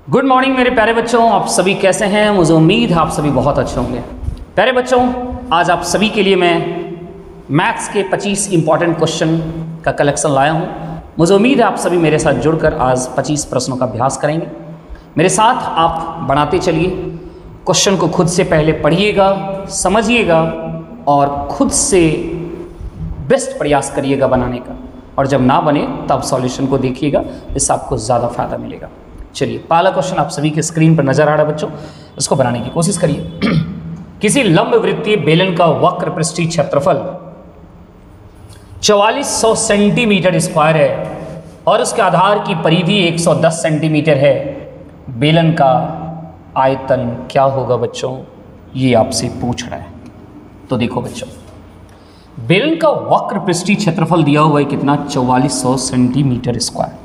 Good morning मेरे प्यारे बच्चों, आप सभी कैसे हैं। मुझे उम्मीद है आप सभी बहुत अच्छे होंगे। प्यारे बच्चों, आज आप सभी के लिए मैं मैथ्स के 25 इंपॉर्टेंट क्वेश्चन का कलेक्शन लाया हूं। मुझे उम्मीद है आप सभी मेरे साथ जुड़कर आज 25 प्रश्नों का अभ्यास करेंगे। मेरे साथ आप बनाते चलिए। क्वेश्चन को खुद से पहले पढ़िएगा, समझिएगा और खुद से बेस्ट प्रयास करिएगा बनाने का, और जब ना बने तब सॉल्यूशन को देखिएगा, इससे आपको ज़्यादा फायदा मिलेगा। चलिए, पहला क्वेश्चन आप सभी के स्क्रीन पर नजर आ रहा है बच्चों, इसको बनाने की कोशिश करिए। किसी लंब वृत्तीय बेलन का वक्र पृष्ठीय क्षेत्रफल 4400 सेंटीमीटर स्क्वायर है और उसके आधार की परिधि 110 सेंटीमीटर है। बेलन का आयतन क्या होगा बच्चों, ये आपसे पूछ रहा है। तो देखो बच्चों, बेलन का वक्र पृष्ठीय क्षेत्रफल दिया हुआ है कितना, 4400 सेंटीमीटर स्क्वायर।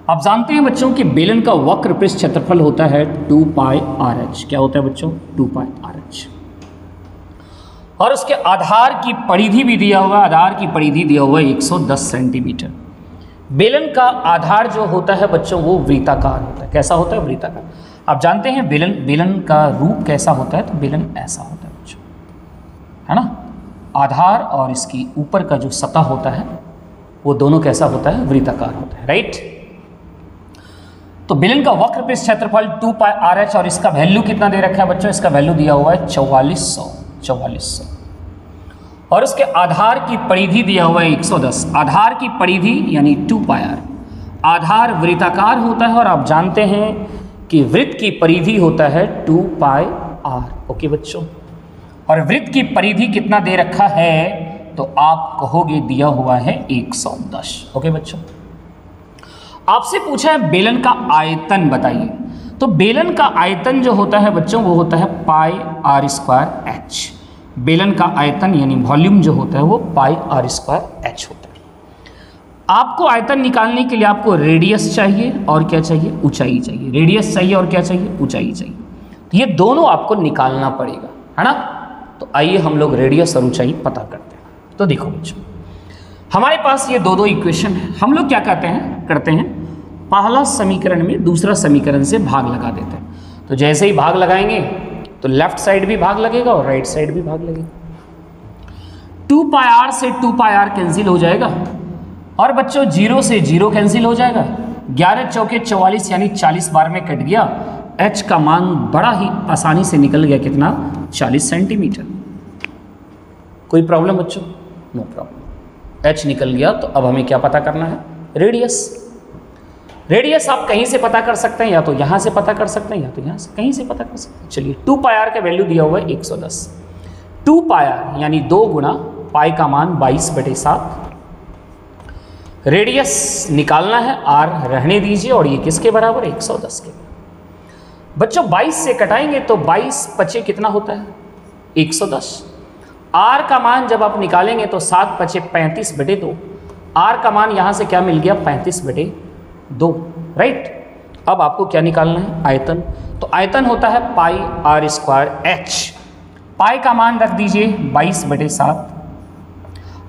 आप जानते हैं बच्चों कि बेलन का वक्र पृष्ठ क्षेत्रफल होता है 2 पाई आर एच। क्या होता है बच्चों, 2 पाई आर एच। और उसके आधार की परिधि भी दिया हुआ है, आधार की परिधि दिया हुआ है 110 सेंटीमीटर। बेलन का आधार जो होता है बच्चों वो वृत्ताकार होता है। कैसा होता है, वृत्ताकार। आप जानते हैं बेलन का रूप कैसा होता है, तो बेलन ऐसा होता है बच्चों, है ना। आधार और इसकी ऊपर का जो सतह होता है वो दोनों कैसा होता है, वृत्ताकार होता है, राइट। तो बेलन का वक्र पृष्ठ क्षेत्रफल 2 पाई आर एच और इसका वैल्यू कितना दे रखा है बच्चों, इसका वैल्यू दिया हुआ है 4400 और उसके आधार की परिधि दिया हुआ है 110। आधार की परिधि यानी 2 पाई आर। आधार वृत्ताकार होता है और आप जानते हैं कि वृत्त की परिधि होता है 2 पाई आर। ओके बच्चों, और वृत्त की परिधि कितना दे रखा है, तो आप कहोगे दिया हुआ है 110। ओके बच्चों, आपसे पूछा है बेलन का आयतन बताइए। तो बेलन का आयतन जो होता है बच्चों वो होता है पाई आर स्क्वायर एच। बेलन का आयतन यानी वॉल्यूम जो होता है वो पाई आर स्क्वायर एच होता है। आपको आयतन निकालने के लिए आपको रेडियस चाहिए और क्या चाहिए, ऊंचाई चाहिए। रेडियस चाहिए और क्या चाहिए, ऊंचाई चाहिए। ये दोनों आपको निकालना पड़ेगा, है ना। तो आइए हम लोग रेडियस और ऊंचाई पता करते हैं। तो देखो बच्चों, हमारे पास ये दो इक्वेशन है। हम लोग क्या करते हैं पहला समीकरण में दूसरा समीकरण से भाग लगा देते हैं। तो जैसे ही भाग लगाएंगे तो लेफ्ट साइड भी भाग लगेगा और राइट साइड भी भाग लगेगा। 2 पाई आर से 2 पाई आर कैंसिल हो जाएगा और बच्चों 0 से 0 कैंसिल हो जाएगा। 11 चौके 44 यानी 40 बार में कट गया। एच का मान बड़ा ही आसानी से निकल गया, कितना, 40 सेंटीमीटर। कोई प्रॉब्लम बच्चों, नो प्रॉब्लम। एच निकल गया तो अब हमें क्या पता करना है, रेडियस। रेडियस आप कहीं से पता कर सकते हैं, या तो यहाँ से पता कर सकते हैं या तो यहाँ से, कहीं से पता कर सकते हैं। चलिए, 2 पाई आर का वैल्यू दिया हुआ है 110। 2 पाई आर यानी 2 गुना पाई का मान 22/7। रेडियस निकालना है, आर रहने दीजिए, और ये किसके बराबर है, 110 के। बच्चों 22 से कटाएंगे तो 22 पचे कितना होता है, 110। आर का मान जब आप निकालेंगे तो 7 पचे 35/2। आर का मान यहाँ से क्या मिल गया, 35/2, राइट। अब आपको क्या निकालना है, आयतन। तो आयतन होता है पाई आर स्क्वायर एच। पाई का मान रख दीजिए 22/7।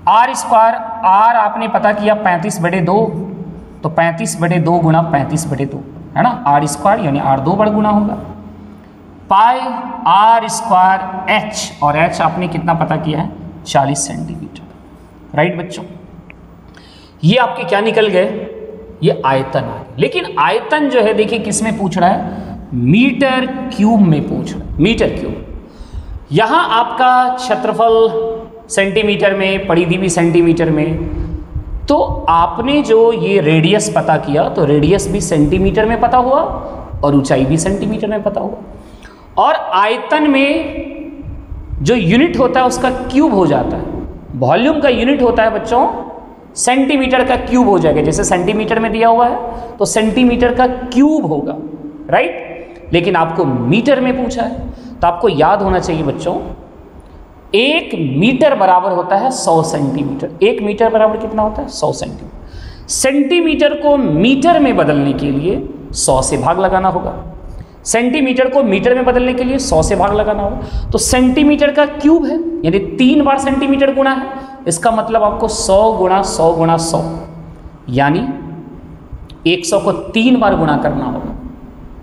आर स्क्वायर, आर आपने पता किया 35/2, तो 35/2 गुना 35/2, है ना। आर स्क्वायर यानी आर 2 बड़ा गुना होगा पाई आर स्क्वायर एच, और एच आपने कितना पता किया है, 40 सेंटीमीटर, राइट बच्चों। ये आपके क्या निकल गए, ये आयतन आ गया। लेकिन आयतन जो है देखिए किस में पूछ रहा है, मीटर क्यूब में पूछ रहा है, मीटर क्यूब। यहाँ आपका क्षेत्रफल सेंटीमीटर में, परिधि भी सेंटीमीटर में, तो आपने जो ये रेडियस पता किया तो रेडियस भी सेंटीमीटर में पता हुआ और ऊंचाई भी सेंटीमीटर में पता हुआ। और आयतन में जो यूनिट होता है उसका क्यूब हो जाता है। वॉल्यूम का यूनिट होता है बच्चों सेंटीमीटर का क्यूब हो जाएगा। जैसे सेंटीमीटर में दिया हुआ है तो सेंटीमीटर का क्यूब होगा, राइट। लेकिन आपको मीटर में पूछा है, तो आपको याद होना चाहिए बच्चों, 1 मीटर बराबर होता है 100 सेंटीमीटर। 1 मीटर बराबर कितना होता है, 100 सेंटीमीटर। सेंटीमीटर को मीटर में बदलने के लिए 100 से भाग लगाना होगा। सेंटीमीटर को मीटर में बदलने के लिए 100 से भाग लगाना होगा। तो सेंटीमीटर का क्यूब है यानी 3 बार सेंटीमीटर गुना है, इसका मतलब आपको 100 गुणा 100 गुणा 100 यानी 100 को 3 बार गुणा करना होगा।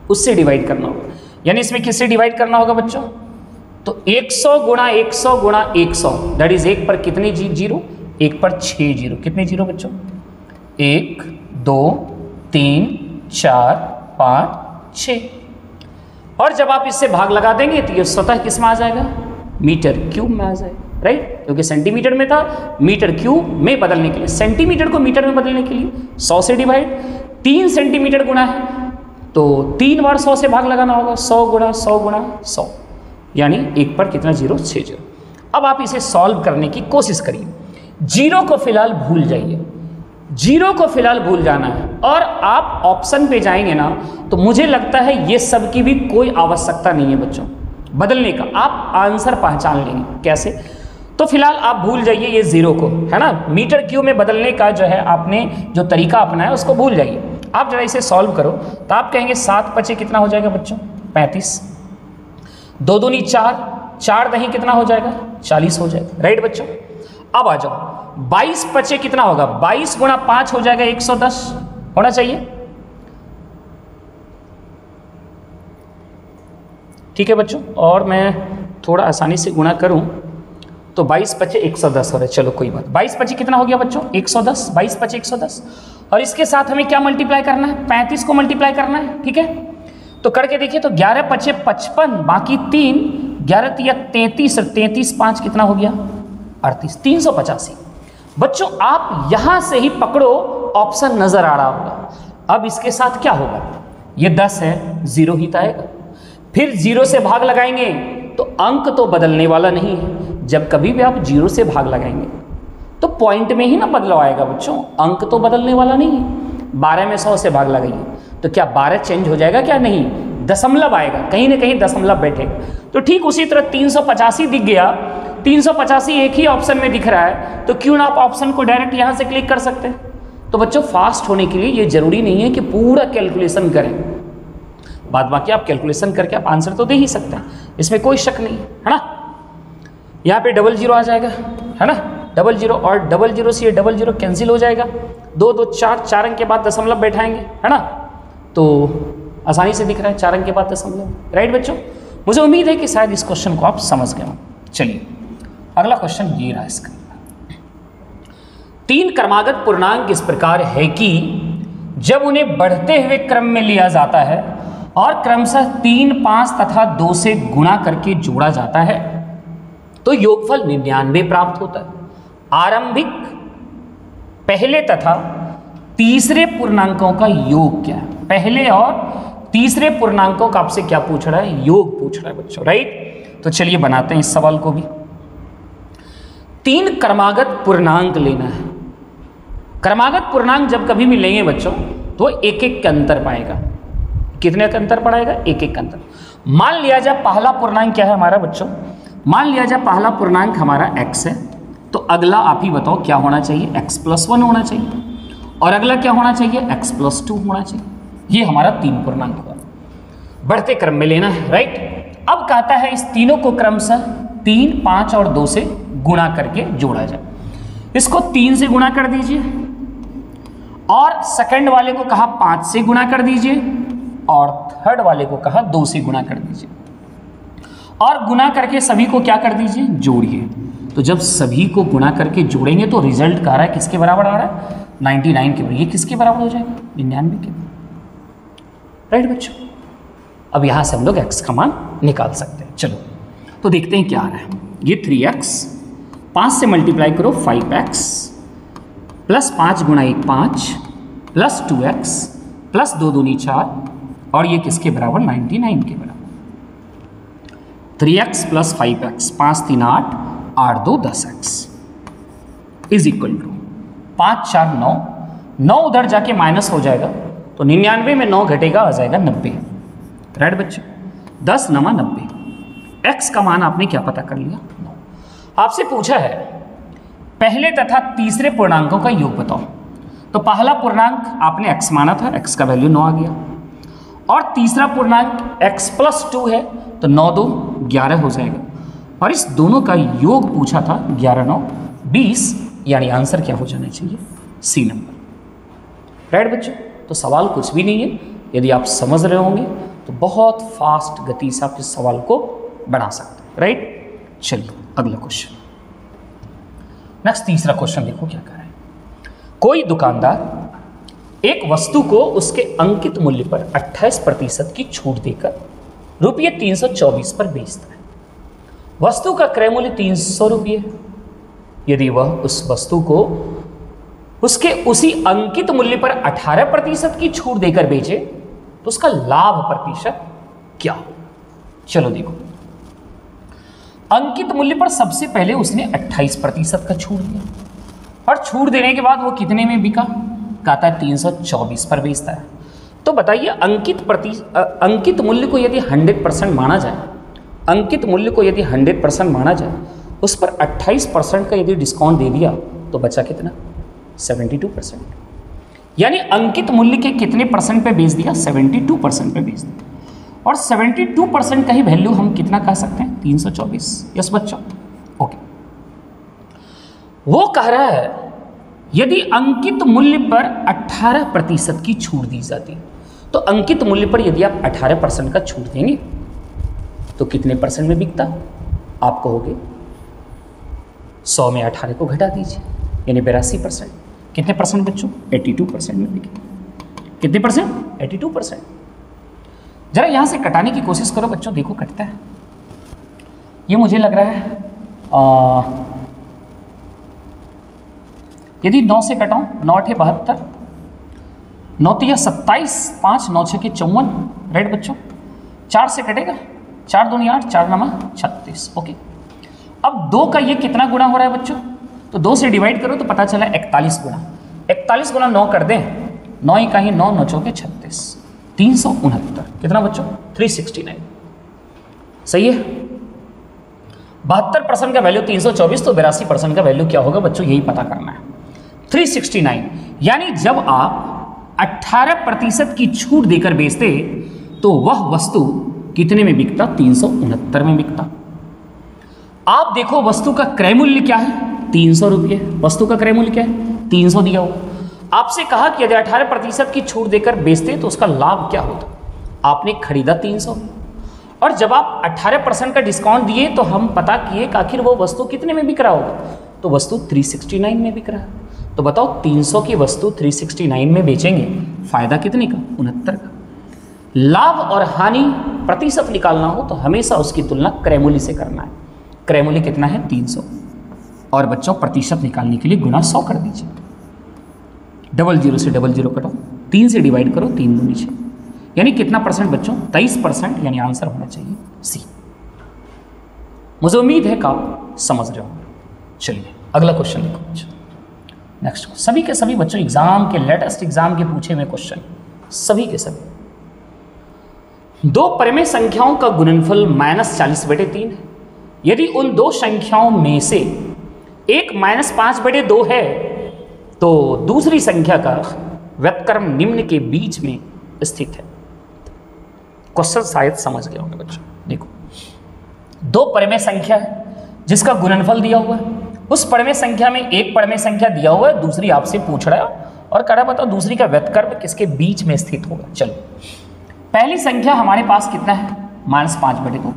उससे डिवाइड करना होगा। यानी इसमें किससे डिवाइड करना होगा बच्चों? तो 100 गुणा 100 गुणा 100 दैट इज 1 पर कितने जीरो? 1 पर 6 जीरो। कितने जीरो बच्चों? 1 2 3 4 5 6। और जब आप इससे भाग लगा देंगे तो ये स्वतः किस में आ जाएगा? मीटर क्यूब में आ जाएगा, राइट? क्योंकि सेंटीमीटर में था, मीटर क्यूब में बदलने के लिए, सेंटीमीटर को मीटर में बदलने के लिए 100 से डिवाइड। 3 सेंटीमीटर गुणा है तो 3 बार 100 से भाग लगाना होगा। 100 गुणा 100 गुणा 100 यानी 1 पर कितना जीरो? 6 जीरो। अब आप इसे सॉल्व करने की कोशिश करिए। जीरो को फिलहाल भूल जाइए, जीरो को फिलहाल भूल जाना है और आप ऑप्शन पे जाएंगे ना तो मुझे लगता है ये सब की भी कोई आवश्यकता नहीं है बच्चों बदलने का, आप आंसर पहचान लेंगे। कैसे? तो फिलहाल आप भूल जाइए ये जीरो को, है ना? मीटर क्यूब में बदलने का जो है आपने जो तरीका अपनाया उसको भूल जाइए। आप जरा इसे सॉल्व करो तो आप कहेंगे 7 पचे कितना हो जाएगा बच्चों? 35। 2 दूनी 4, 4 दही कितना हो जाएगा? 40 हो जाएगा, राइट बच्चों? अब आ जाओ 22 पचे कितना होगा? 22 गुणा 5 हो जाएगा 110 होना चाहिए, ठीक है बच्चों? और मैं थोड़ा आसानी से गुणा करूं तो 22 पचे 110 हो रहा है। चलो कोई बात। 22 पचे कितना हो गया बच्चों? 110। 22 पचे 110 और इसके साथ हमें क्या मल्टीप्लाई करना है? 35 को मल्टीप्लाई करना है, ठीक है? तो करके देखिए तो 11 पचे 55 बाकी 3, 11 तिया 33 और 33 5 कितना हो गया? 38। 385। बच्चों आप यहां से ही पकड़ो, ऑप्शन नजर आ रहा होगा। अब इसके साथ क्या होगा? ये 10 है, 0 ही तो आएगा। फिर 0 से भाग लगाएंगे तो अंक तो बदलने वाला नहीं है। जब कभी भी आप 0 से भाग लगाएंगे तो पॉइंट में ही ना बदलाव आएगा बच्चों, अंक तो बदलने वाला नहीं है। 12 में 100 से भाग लगाइए तो क्या 12 चेंज हो जाएगा? क्या नहीं, दशमलव आएगा, कहीं ना कहीं दशमलव बैठेगा। तो ठीक उसी तरह 385 दिख गया, 385 एक ही ऑप्शन में दिख रहा है तो क्यों ना आप ऑप्शन को डायरेक्ट यहां से क्लिक कर सकते हैं। तो बच्चों फास्ट होने के लिए ये जरूरी नहीं है कि पूरा कैलकुलेशन करें, बाद बाकी आप कैलकुलेशन करके आप आंसर तो दे ही सकते हैं, इसमें कोई शक नहीं है ना। यहाँ पे 00 आ जाएगा, है ना? 00 और 00 से ये 00 कैंसिल हो जाएगा। 2 2 4, 4 अंक के बाद दशमलव बैठाएंगे, है ना? तो आसानी से दिख रहा है 4 अंक के बाद दशमलव, राइट बच्चों? मुझे उम्मीद है कि शायद इस क्वेश्चन को आप समझ गए हों। चलिए अगला क्वेश्चन ये रहा इसका। 3 क्रमागत पूर्णांक इस प्रकार है कि जब उन्हें बढ़ते हुए क्रम में लिया जाता है और क्रमशः 3, 5 तथा 2 से गुणा करके जोड़ा जाता है तो योगफल 99 प्राप्त होता है। आरंभिक पहले तथा तीसरे पूर्णांकों का योग क्या है? पहले और तीसरे पूर्णांकों का आपसे क्या पूछ रहा है? योग पूछ रहा है बच्चों, राइट? तो चलिए बनाते हैं इस सवाल को भी। 3 क्रमागत पूर्णांक लेना है। क्रमागत पूर्णांक जब कभी भी लेंगे बच्चों तो एक एक का अंतर पाएगा। कितने का अंतर पड़ेगा? एक एक का अंतर। मान लिया जाए पहला पूर्णांक क्या है हमारा बच्चों? मान लिया जाए पहला पूर्णांक हमारा x है, तो अगला आप ही बताओ क्या होना चाहिए? x+1 होना चाहिए और अगला क्या होना चाहिए? x+2 होना चाहिए। ये हमारा 3 पूर्णांक हुआ, बढ़ते क्रम में लेना है, राइट? अब कहता है इस तीनों को क्रमशः 3, 5 और 2 से गुणा करके जोड़ा जाए। इसको 3 से गुणा कर दीजिए और सेकंड वाले को कहा 5 से गुणा कर दीजिए और थर्ड वाले को कहा 2 से गुणा कर दीजिए और गुणा करके सभी को क्या कर दीजिए? जोड़िए। तो जब सभी को गुणा करके जोड़ेंगे तो रिजल्ट कह रहा है किसके बराबर आ रहा है? 99 के बराबर। ये किसके बराबर हो जाएगा? 99 के, राइट बच्चों? अब यहां से हम लोग x का मान निकाल सकते हैं। चलो तो देखते हैं क्या आ रहा है। ये 3x, 5 से मल्टीप्लाई करो 5x प्लस 5 गुणा 1 5 प्लस 2x प्लस 2 दूनी 4 और ये किसके बराबर? 99 के बराबर। 3x plus 5x, 5 3 8, 8 2 10x is equal to 5 4 9, 9 उधर जाके माइनस हो जाएगा तो 99 में 9 घटेगा, आ जाएगा 90, राइट बच्चे? 10 9 90। x का मान आपने क्या पता कर लिया? 9। आपसे पूछा है पहले तथा तीसरे पूर्णांकों का योग बताओ। तो पहला पूर्णांक आपने x माना था, x का वैल्यू 9 आ गया और तीसरा पूर्णांक x+2 है तो 9 2 11 हो जाएगा और इस दोनों का योग पूछा था 11 9 20, यानी आंसर क्या हो जाना चाहिए? सी नंबर, राइट बच्चों? तो सवाल कुछ भी नहीं है, यदि आप समझ रहे होंगे तो बहुत फास्ट गति से आप इस सवाल को बना सकते हैं, राइट। चलिए अगला क्वेश्चन, नेक्स्ट तीसरा क्वेश्चन देखो क्या कह रहा है। कोई दुकानदार एक वस्तु को उसके अंकित मूल्य पर 28% की छूट देकर रुपये 324 पर बेचता है। वस्तु का क्रय मूल्य 300 रुपये। यदि वह उस वस्तु को उसके उसी अंकित मूल्य पर 18% की छूट देकर बेचे तो उसका लाभ प्रतिशत क्या हो? चलो देखो, अंकित मूल्य पर सबसे पहले उसने 28% का छूट दिया और छूट देने के बाद वो कितने में बिका? कहता है 324 पर बेचता है। तो बताइए अंकित मूल्य को यदि 100% माना जाए, अंकित मूल्य को यदि 100% माना जाए, उस पर 28% का यदि डिस्काउंट दे दिया तो बचा कितना? 72%। यानी अंकित मूल्य के कितने परसेंट पे बेच दिया? 72% पे बेच दिया। और 72% का ही वैल्यू हम कितना कह सकते हैं? 324। यस बच्चों, ओके। वो कह रहा है यदि अंकित मूल्य पर 18% की छूट दी जाती, तो अंकित मूल्य पर यदि आप 18% का छूट देंगे तो कितने परसेंट में बिकता? आप कहोगे 100 में 18 को घटा दीजिए, यानी 82%। कितने परसेंट बच्चों? 82% में बिके। कितने परसेंट? 82%। जरा यहां से कटाने की कोशिश करो बच्चों, देखो कटता है। ये मुझे लग रहा है यदि 9 से कटाऊं, 9 8 72, 9 3 27, 5 9 6 54, राइट बच्चों। 4 से कटेगा, 4 2 8, 4 9 36, ओके। अब 2 का ये कितना गुना हो रहा है बच्चों? तो 2 से डिवाइड करो तो पता चला 41 गुना। 41 गुना 9 कर दें, 9 ही का ही 9, 9 चौके 36, 369। कितना बच्चों? 369। सही है। 72% का वैल्यू 324, तो 82% का वैल्यू क्या होगा बच्चों? यही पता करना है। 369। यानी जब आप 18% की छूट देकर बेचते तो वह वस्तु कितने में बिकता? 369 में बिकता। आप देखो वस्तु का क्रय मूल्य क्या है? 300 रुपये। वस्तु का क्रय मूल्य क्या है? 300 दिया हुआ। आपसे कहा कि यदि 18% की छूट देकर बेचते तो उसका लाभ क्या होता? आपने खरीदा 300 और जब आप 18% का डिस्काउंट दिए तो हम पता किए कि आखिर वो वस्तु कितने में बिक रहा होगा, तो वस्तु 369 में बिक रहा है। तो बताओ 300 की वस्तु 369 में बेचेंगे, फायदा कितने का? 69 का। लाभ और हानि प्रतिशत निकालना हो तो हमेशा उसकी तुलना क्रय मूल्य से करना है। क्रय मूल्य कितना है? 300। और बच्चों प्रतिशत निकालने के लिए गुना 100 कर दीजिए। 00 से 00 कटो, 3 से डिवाइड करो, 3 दूनी 6, यानी कितना परसेंट बच्चों? 23%। यानी आंसर होना चाहिए सी। मुझे उम्मीद है कि आप समझ रहे होंगे। चलिए अगला क्वेश्चन देखो बच्चों। नेक्स्ट सभी के सभी बच्चों एग्जाम के, लेटेस्ट एग्जाम के पूछे हुए क्वेश्चन, सभी के सभी। 2 परिमेय संख्याओं का गुणनफल -40/3 है। यदि उन 2 संख्याओं में से एक -5/2 है तो दूसरी संख्या का व्युत्क्रम निम्न के बीच में स्थित है। क्वेश्चन शायद समझ गए होंगे बच्चों। देखो 2 परिमेय संख्या है जिसका गुणनफल दिया हुआ है। उस परिमेय संख्या में एक परिमेय संख्या दिया हुआ है, दूसरी आपसे पूछ रहा है और कह रहा बताओ दूसरी का व्युत्क्रम किसके बीच में स्थित होगा। चलो पहली संख्या हमारे पास कितना है? -5/2।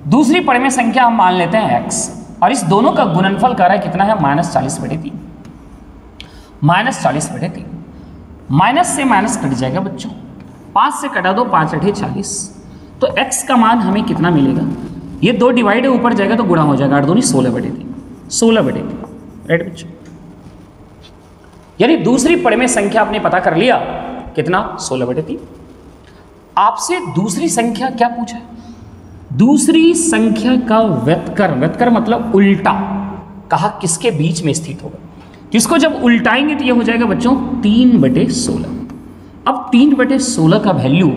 दूसरी परिमेय संख्या हम मान लेते हैं x, और इस दोनों का गुणनफल कर रहा है कितना है? -40/3। -40/3 माइनस से माइनस कट जाएगा बच्चों, 5 से कटा दो, 5 8 40। तो x का मान हमें कितना मिलेगा? ये 2 डिवाइड है, ऊपर जाएगा तो गुणा हो जाएगा, 8 दूनी 16/3, 16/3, राइट बच्चों। यानी दूसरी परिमेय संख्या आपने पता कर लिया कितना? 16/3। आपसे दूसरी संख्या क्या पूछा? दूसरी संख्या का व्युत्क्रम, व्युत्क्रम मतलब उल्टा, कहा किसके बीच में स्थित होगा। जिसको जब उल्टाएंगे तो ये हो जाएगा बच्चों 3/16। अब 3/16 का वैल्यू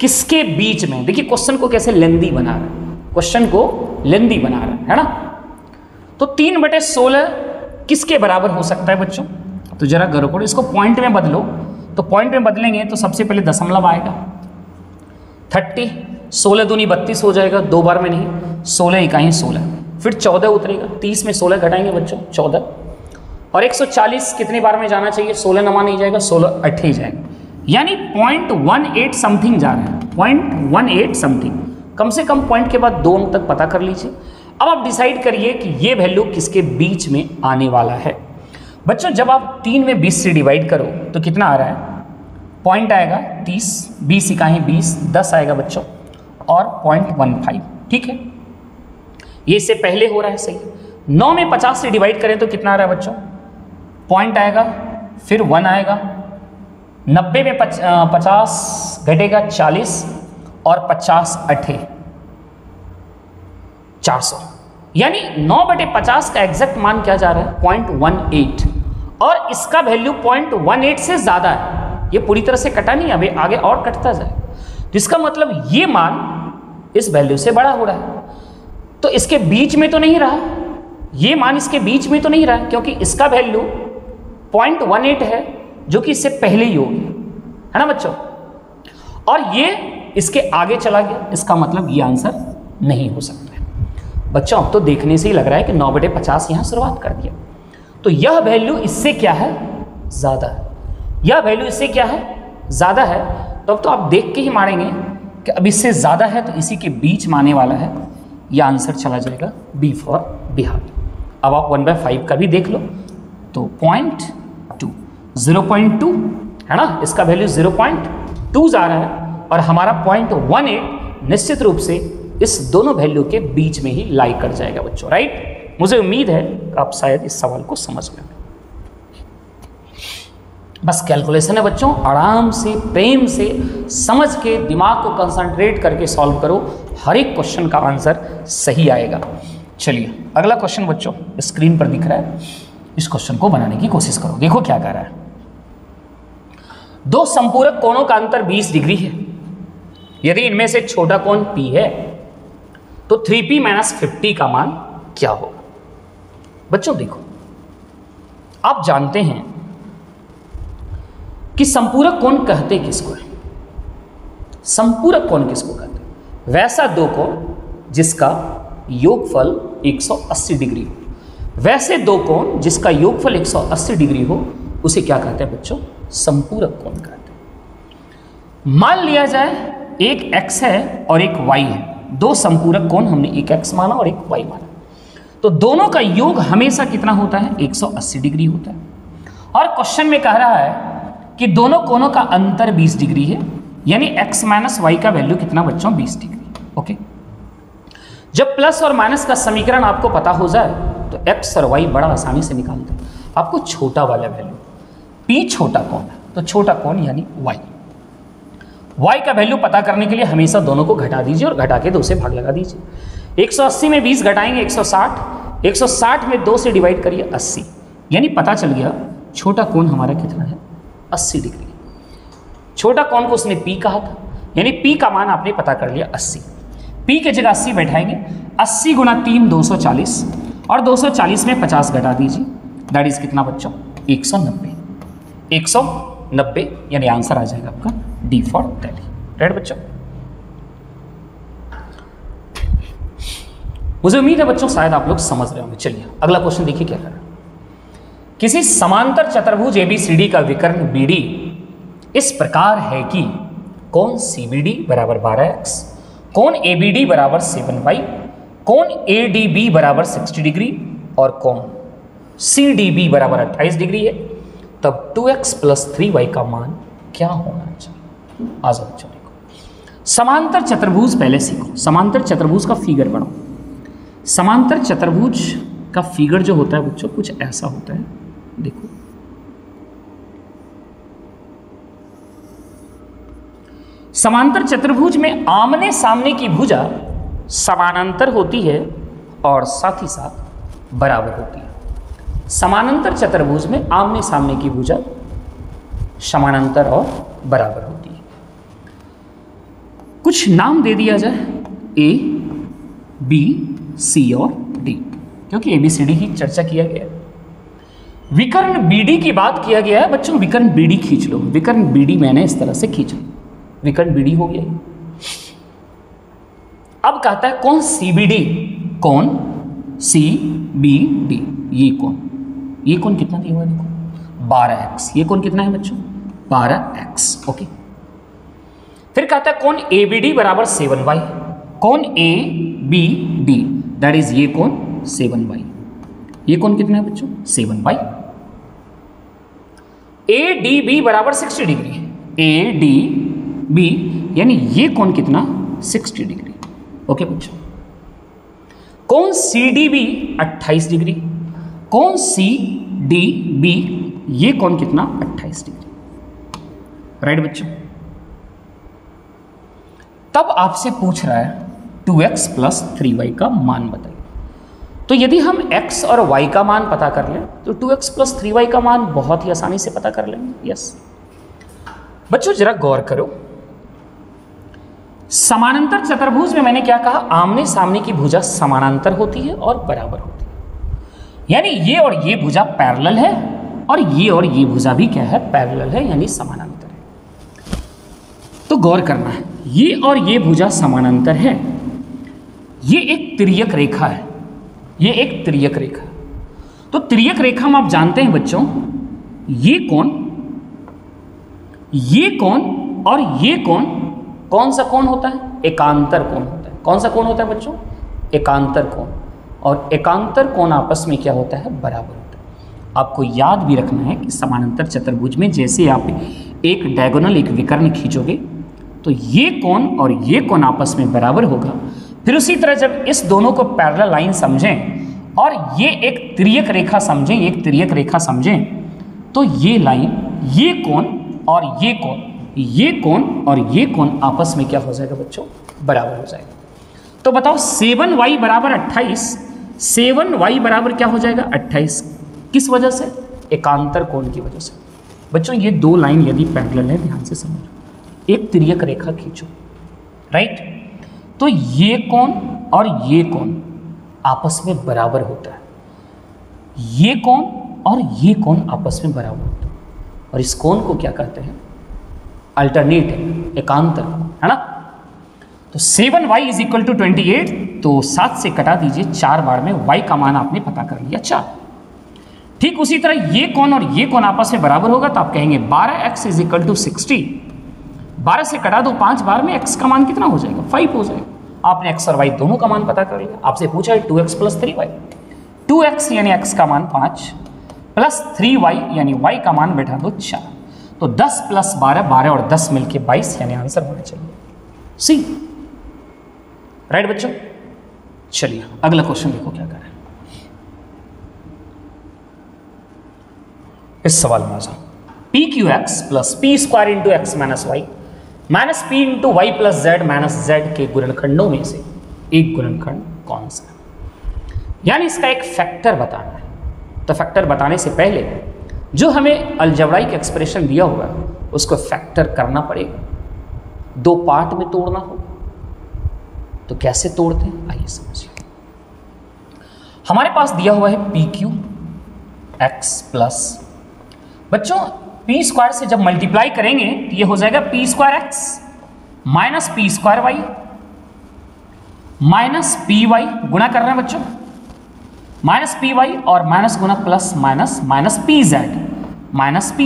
किसके बीच में? देखिए क्वेश्चन को कैसे लेंदी बना रहा है, क्वेश्चन को लेंदी बना रहा है ना। तो 3/16 किसके बराबर हो सकता है बच्चों? तो जरा गौर करो, इसको पॉइंट में बदलो। तो पॉइंट में बदलेंगे तो सबसे पहले दशमलव आएगा, 30, 16 दूनी 32 हो जाएगा, 2 बार में नहीं, 16 इकाई 16, फिर 14 उतरेगा, 30 में 16 घटाएंगे बच्चों 14, और 140 कितने बार में जाना चाहिए? 16 नमा नहीं जाएगा, 16 8 ही जाएगा, यानी 0.18 समथिंग जा रहा है। 0.18 समथिंग, कम से कम पॉइंट के बाद 2 अंक तक पता कर लीजिए। अब आप डिसाइड करिए कि ये वैल्यू किसके बीच में आने वाला है। बच्चों जब आप 3 में 20 से डिवाइड करो तो कितना आ रहा है, पॉइंट आएगा 30, 20 इकाई 20, 10 आएगा बच्चों और 0.15, ठीक है, ये इससे पहले हो रहा है, सही। 9 में 50 से डिवाइड करें तो कितना आ रहा है बच्चों, पॉइंट आएगा, फिर 1 आएगा, 90 में 50 घटेगा 40 और 50 8 400, यानी 9/50 का एग्जैक्ट मान क्या जा रहा है 0.18 और इसका वैल्यू 0.18 से ज्यादा है। ये पूरी तरह से कटा नहीं, अभी आगे और कटता जाए, तो इसका मतलब ये मान इस वैल्यू से बड़ा हो रहा है। तो इसके बीच में तो नहीं रहा, ये मान इसके बीच में तो नहीं रहा, क्योंकि इसका वैल्यू 0.18 है जो कि इससे पहले ही होगी, है ना बच्चों, और ये इसके आगे चला गया, इसका मतलब ये आंसर नहीं हो सकता है। बच्चों अब तो देखने से ही लग रहा है कि 9/50 यहां शुरुआत कर दिया, तो यह वैल्यू इससे क्या है, ज्यादा है। यह वैल्यू इससे क्या है, ज्यादा है, तो अब तो आप देख के ही मारेंगे कि अब इससे ज्यादा है, तो इसी के बीच में आने वाला है, यह आंसर चला जाएगा बी फॉर बिहार। अब आप 1/5 का भी देख लो, तो 0.2 है ना, इसका वैल्यू 0.2 जा रहा है और हमारा 0.18 निश्चित रूप से इस दोनों वैल्यू के बीच में ही लाई कर जाएगा बच्चों, राइट। मुझे उम्मीद है आप शायद इस सवाल को समझ गए। बस कैलकुलेशन है बच्चों, आराम से प्रेम से समझ के दिमाग को कंसंट्रेट करके सॉल्व करो, हर एक क्वेश्चन का आंसर सही आएगा। चलिए अगला क्वेश्चन बच्चों स्क्रीन पर दिख रहा है, इस क्वेश्चन को बनाने की कोशिश करो। देखो क्या कह रहा है, 2 संपूरक कोणों का अंतर 20 डिग्री है, यदि इनमें से छोटा कोण P है तो 3P - 50 का मान क्या होगा। बच्चों देखो, आप जानते हैं कि संपूरक कोण कहते किसको है, संपूरक कोण किसको कहते हैं, वैसा 2 कोण जिसका योगफल 180 डिग्री हो, वैसे 2 कोण जिसका योगफल 180 डिग्री हो उसे क्या कहते हैं बच्चों, संपूरक कोण कहते हैं। मान लिया जाए एक x है और एक y है, 2 संपूरक कोण हमने एक x माना और एक y माना, तो दोनों का योग हमेशा कितना होता है, 180 डिग्री होता है। और क्वेश्चन में कह रहा है कि दोनों कोणों का अंतर 20 डिग्री है, यानी x - y का वैल्यू कितना बच्चों, 20 डिग्री। ओके, जब प्लस और माइनस का समीकरण आपको पता हो जाए तो x और y बड़ा आसानी से निकालते हैं। आपको छोटा वाला वैल्यू p छोटा कोण है, तो छोटा कोण यानी y का वैल्यू पता करने के लिए हमेशा दोनों को घटा दीजिए और घटा के 2 से भाग लगा दीजिए। 180 में 20 घटाएंगे 160, 160 में 2 से डिवाइड करिए 80, यानी पता चल गया छोटा कोण हमारा कितना है, 80 डिग्री। छोटा कोण को उसने P कहा था, यानी P का मान आपने पता कर लिया 80। P के जगह 80 बैठाएंगे, 80 × 3 240 और 240 में 50 घटा दीजिए, दैट इज कितना बच्चों, 190। 190 यानी आंसर आ जाएगा आपका डी फॉर दिल्ली, राइट बच्चों। मुझे उम्मीद है बच्चों शायद आप लोग समझ रहे होंगे। चलिए अगला क्वेश्चन देखिए क्या कर रहा है। किसी समांतर चतुर्भुज ABCD का विकर्ण BD इस प्रकार है कि कोण CBD बराबर 12x, कोण ABD बराबर 7y, कोण ADB बराबर 60 डिग्री और कोण CDB बराबर 28 डिग्री है, तब 2x + 3y का मान क्या होना चाहिए। आ जाओ बच्चों, देखो समांतर चतुर्भुज पहले सीखो, समांतर चतुर्भुज का फिगर बनाओ। समांतर चतुर्भुज का फिगर जो होता है बच्चों कुछ ऐसा होता है, देखो समांतर चतुर्भुज में आमने सामने की भुजा समानांतर होती है और साथ ही साथ बराबर होती है। समानांतर चतुर्भुज में आमने सामने की भुजा समानांतर और बराबर होती है। कुछ नाम दे दिया जाए A, B, C और D, क्योंकि ABCD की चर्चा किया गया है। विकर्ण BD की बात किया गया है बच्चों, विकर्ण BD खींच लो, विकर्ण BD मैंने इस तरह से खींचा, विकर्ण BD हो गया। अब कहता है कौन CBD, कौन CBD, ये कौन कितना दिया हुआ है देखो 12x, ये कौन कितना है बच्चों 12x। ओके, फिर कहता है कोण ABD बराबर 7y, कोण ABD दैट इज ये कोण 7y, ये कोण कितना है बच्चों 7y। ADB बराबर 60 डिग्री, ADB यानी ये कोण कितना 60 डिग्री। ओके बच्चों, कोण CDB 28 डिग्री, कोण CDB ये कोण कितना 28 डिग्री, राइट बच्चों। तब आपसे पूछ रहा है 2x प्लस 3y का मान बताइए। तो यदि हम x और y का मान पता कर लें तो 2x प्लस 3y का मान बहुत ही आसानी से पता कर लेंगे। यस बच्चों, जरा गौर करो, समानांतर चतुर्भुज में मैंने क्या कहा, आमने सामने की भुजा समानांतर होती है और बराबर होती है, यानी ये और ये भुजा पैरेलल है और ये भुजा भी क्या है पैरेलल है, यानी समानांतर है। तो गौर करना है, ये और ये भुजा समानांतर है, ये एक तिर्यक रेखा है, ये एक तिर्यक रेखा। तो तिर्यक रेखा में आप जानते हैं बच्चों, ये कोण और ये कोण कौन सा कोण होता है, एकांतर कोण होता है। कौन सा कोण होता है बच्चों, एकांतर कोण। और एकांतर कोण आपस में क्या होता है, बराबर होता है। आपको याद भी रखना है कि समानांतर चतुर्भुज में जैसे आप एक डायगोनल एक विकर्ण खींचोगे तो ये कोण और ये कोण आपस में बराबर होगा। फिर उसी तरह जब इस दोनों को पैरेलल लाइन समझें और ये एक तिर्यक रेखा समझें, एक तिर्यक रेखा समझें, तो ये लाइन, ये कोण और ये कोण, ये कोण और ये कोण आपस में क्या हो जाएगा बच्चों, बराबर हो जाएगा। तो बताओ 7y बराबर 28, 7y बराबर क्या हो जाएगा 28, किस वजह से, एकांतर कोण की वजह से। बच्चों ये दो लाइन यदि पैरेलल है, ध्यान से समझो, एक तिर्यक रेखा खींचो, राइट, तो ये कोण और ये कोण आपस में बराबर होता है, ये कोण और ये कोण आपस में बराबर होता है, और इस कोण को क्या कहते हैं, अल्टरनेट, एकांतर, है ना। तो 7y इज इक्वल टू 28, तो 7 से कटा दीजिए, 4 बार में y का मान आपने पता कर लिया 4। ठीक उसी तरह ये कोण और ये कोण आपस में बराबर होगा, तो आप कहेंगे 12x इज इक्वल टू 60, 12 से कटा दो 5 बार में, x का मान कितना हो जाएगा 5 हो जाएगा। आपने x और y दोनों का मान पता कर लिया। आपसे पूछा है 2x प्लस 3y, 2x यानी x का मान 5 प्लस 3y यानी y का मान बैठा दो 4, तो 10 प्लस 12, 12 और 10 मिलके 22 यानी आंसर होना चाहिए सी, राइट बच्चों। चलिए अगला क्वेश्चन देखो क्या कर रहे हैं। इस सवाल में P Q X plus P square into X minus Y minus P into Y plus Z minus Z के गुणनखंडों में से एक गुणनखंड कौन सा है, यानी इसका एक फैक्टर बताना है। तो फैक्टर बताने से पहले जो हमें अलजेब्राइक एक्सप्रेशन दिया हुआ है उसको फैक्टर करना पड़ेगा, दो पार्ट में तोड़ना होगा। तो कैसे तोड़ते हैं आइए समझिए। हमारे पास दिया हुआ है पी क्यू एक्स प्लस, बच्चों पी स्क्वायर से जब मल्टीप्लाई करेंगे तो ये हो जाएगा P square X minus P square Y minus P Y, गुणा कर रहे हैं बच्चों, माइनस पी वाई और माइनस गुना plus minus minus P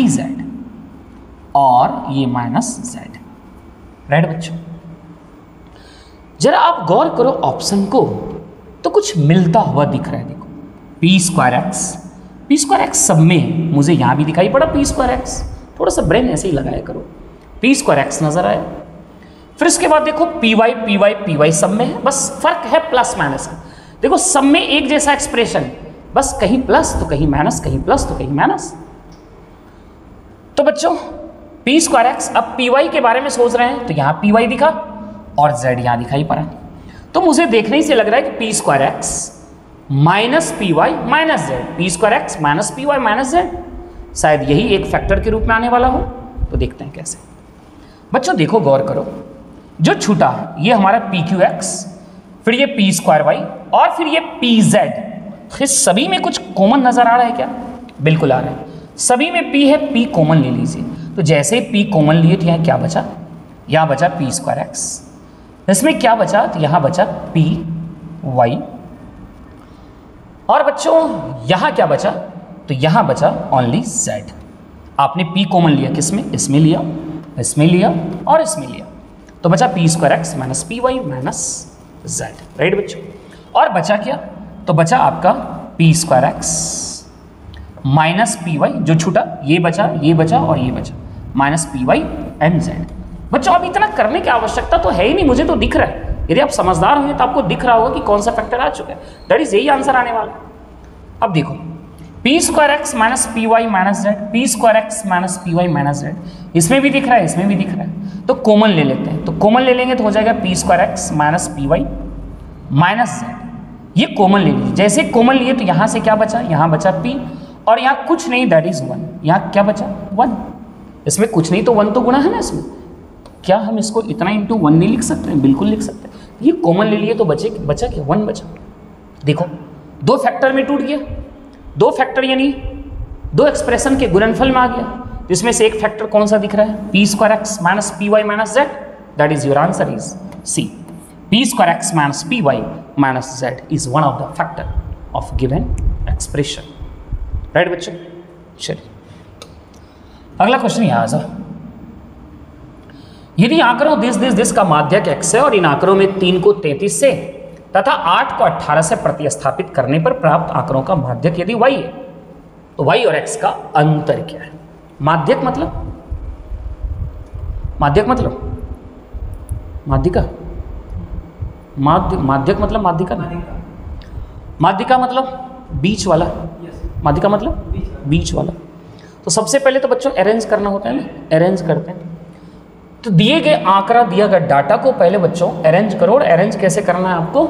Z और ये माइनस जेड, राइट बच्चों। जरा आप गौर करो ऑप्शन को, तो कुछ मिलता हुआ दिख रहा है। देखो पी स्क्वायर एक्स सब में है, मुझे यहां भी दिखाई पड़ा पी स्क्वायर एक्स, थोड़ा सा ब्रेन ऐसे ही लगाया करो, पी स्क्वायर एक्स नजर आया। फिर इसके बाद देखो पी वाई सब में है, बस फर्क है प्लस माइनस का। देखो सब में एक जैसा एक्सप्रेशन, बस कहीं प्लस तो कहीं माइनस, कहीं प्लस तो कहीं माइनस। तो बच्चों पी स्क्वायर एक्स, अब पी वाई के बारे में सोच रहे हैं तो यहां पी वाई दिखा और z यहां दिखाई पड़ा, तो मुझे देखने ही से लग रहा है कि P square X minus P Y minus Z, P square X minus P Y minus Z, शायद यही एक फैक्टर के रूप में आने वाला हो। तो देखते हैं कैसे। बच्चों देखो गौर करो, जो छूटा ये हमारा पी क्यू एक्स, फिर ये पी स्क्वायर वाई और फिर ये पी जेड, इस सभी में कुछ कॉमन नजर आ रहा है क्या, बिल्कुल आ रहा है। सभी में पी है, पी कॉमन ले लीजिए, तो जैसे ही पी कॉमन लिए तो यहाँ क्या बचा, यहाँ बचा पी स्क्वायर एक्स, इसमें क्या बचा, तो यहाँ बचा पी वाई, और बच्चों यहाँ क्या बचा, तो यहाँ बचा ओनली जेड। आपने पी कॉमन लिया किसमें, इसमें लिया, इसमें लिया और इसमें लिया, तो बचा P square X minus P Y minus Z, right बच्चों। और बचा क्या, तो बचा आपका P square X minus P Y, जो छूटा ये बचा और ये बचा, minus P Y and Z. बच्चों अब इतना करने की आवश्यकता तो है ही नहीं, मुझे तो दिख रहा है। यदि आप समझदार होंगे तो आपको दिख रहा होगा कि कौन सा फैक्टर आ चुका है, दैट इज यही आंसर आने वाला है। अब देखो P square X minus P Y minus Z, P square X minus P Y minus Z, इसमें भी दिख रहा है, इसमें भी दिख रहा है, तो कॉमन ले लेते हैं। तो कॉमन ले लेंगे तो हो जाएगा P square X minus P Y minus Z, ये कॉमन ले लीजिए। जैसे कॉमन लिए तो यहाँ से क्या बचा, यहाँ बचा पी, और यहाँ कुछ नहीं दैट इज 1, यहाँ क्या बचा 1, इसमें कुछ नहीं तो 1 तो गुणा है ना इसमें, क्या हम इसको इतना इंटू 1 नहीं लिख सकते हैं, बिल्कुल लिख सकते हैं। ये कॉमन ले लिए तो बचा क्या 1 बचा। देखो 2 फैक्टर में टूट गया, 2 फैक्टर यानी 2 एक्सप्रेशन के गुणनफल में आ गया, जिसमें से एक फैक्टर कौन सा दिख रहा है, P square X minus P Y minus Z, that is your answer is C, P square X minus P Y minus Z is one of the factor of given expression, right बच्चों। चलिए अगला question यहां आ जाओ। यदि आंकड़ों this का माध्यक x है और इन आंकड़ों में 3 को 33 से तथा 8 को 18 से प्रतिस्थापित करने पर प्राप्त आंकड़ों का माध्यक यदि y है, तो y और x का अंतर क्या है। माध्यक मतलब माध्यक माध्यिका मतलब बीच वाला, माध्यिका मतलब बीच वाला। तो सबसे पहले तो बच्चों अरेंज करना होता है ना, अरेंज करते हैं। तो दिए गए आंकड़ा, दिया गया डाटा को पहले बच्चों अरेंज करो, और अरेंज कैसे करना है आपको,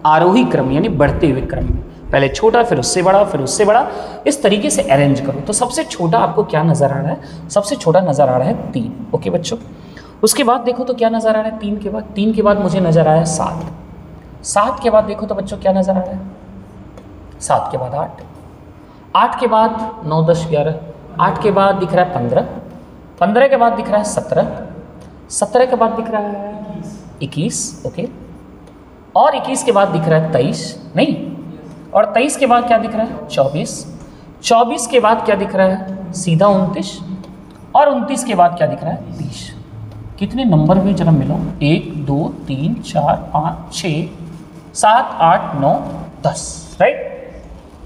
आरोही क्रम यानी बढ़ते हुए क्रम में, पहले छोटा फिर उससे बड़ा फिर उससे बड़ा, इस तरीके से अरेंज करो। तो सबसे छोटा आपको क्या नजर आ रहा है, सबसे छोटा नजर आ रहा है 3, ओके बच्चों। उसके बाद देखो तो क्या नजर आ रहा है 3 के बाद मुझे नजर आया 7 के बाद देखो तो बच्चों क्या नजर आ रहा है, 7 के बाद 8 के बाद 9 10 11, 8 के बाद दिख रहा है 15 के बाद दिख रहा है 17 के बाद दिख रहा है 21, ओके, और 21 के बाद दिख रहा है 23 नहीं, और 23 के बाद क्या दिख रहा है 24 के बाद क्या दिख रहा है सीधा 29, और 29 के बाद क्या दिख रहा है 30। कितने नंबर हुए जरा मिलो, 1 2 3 4 5 6 7 8 9 10, राइट।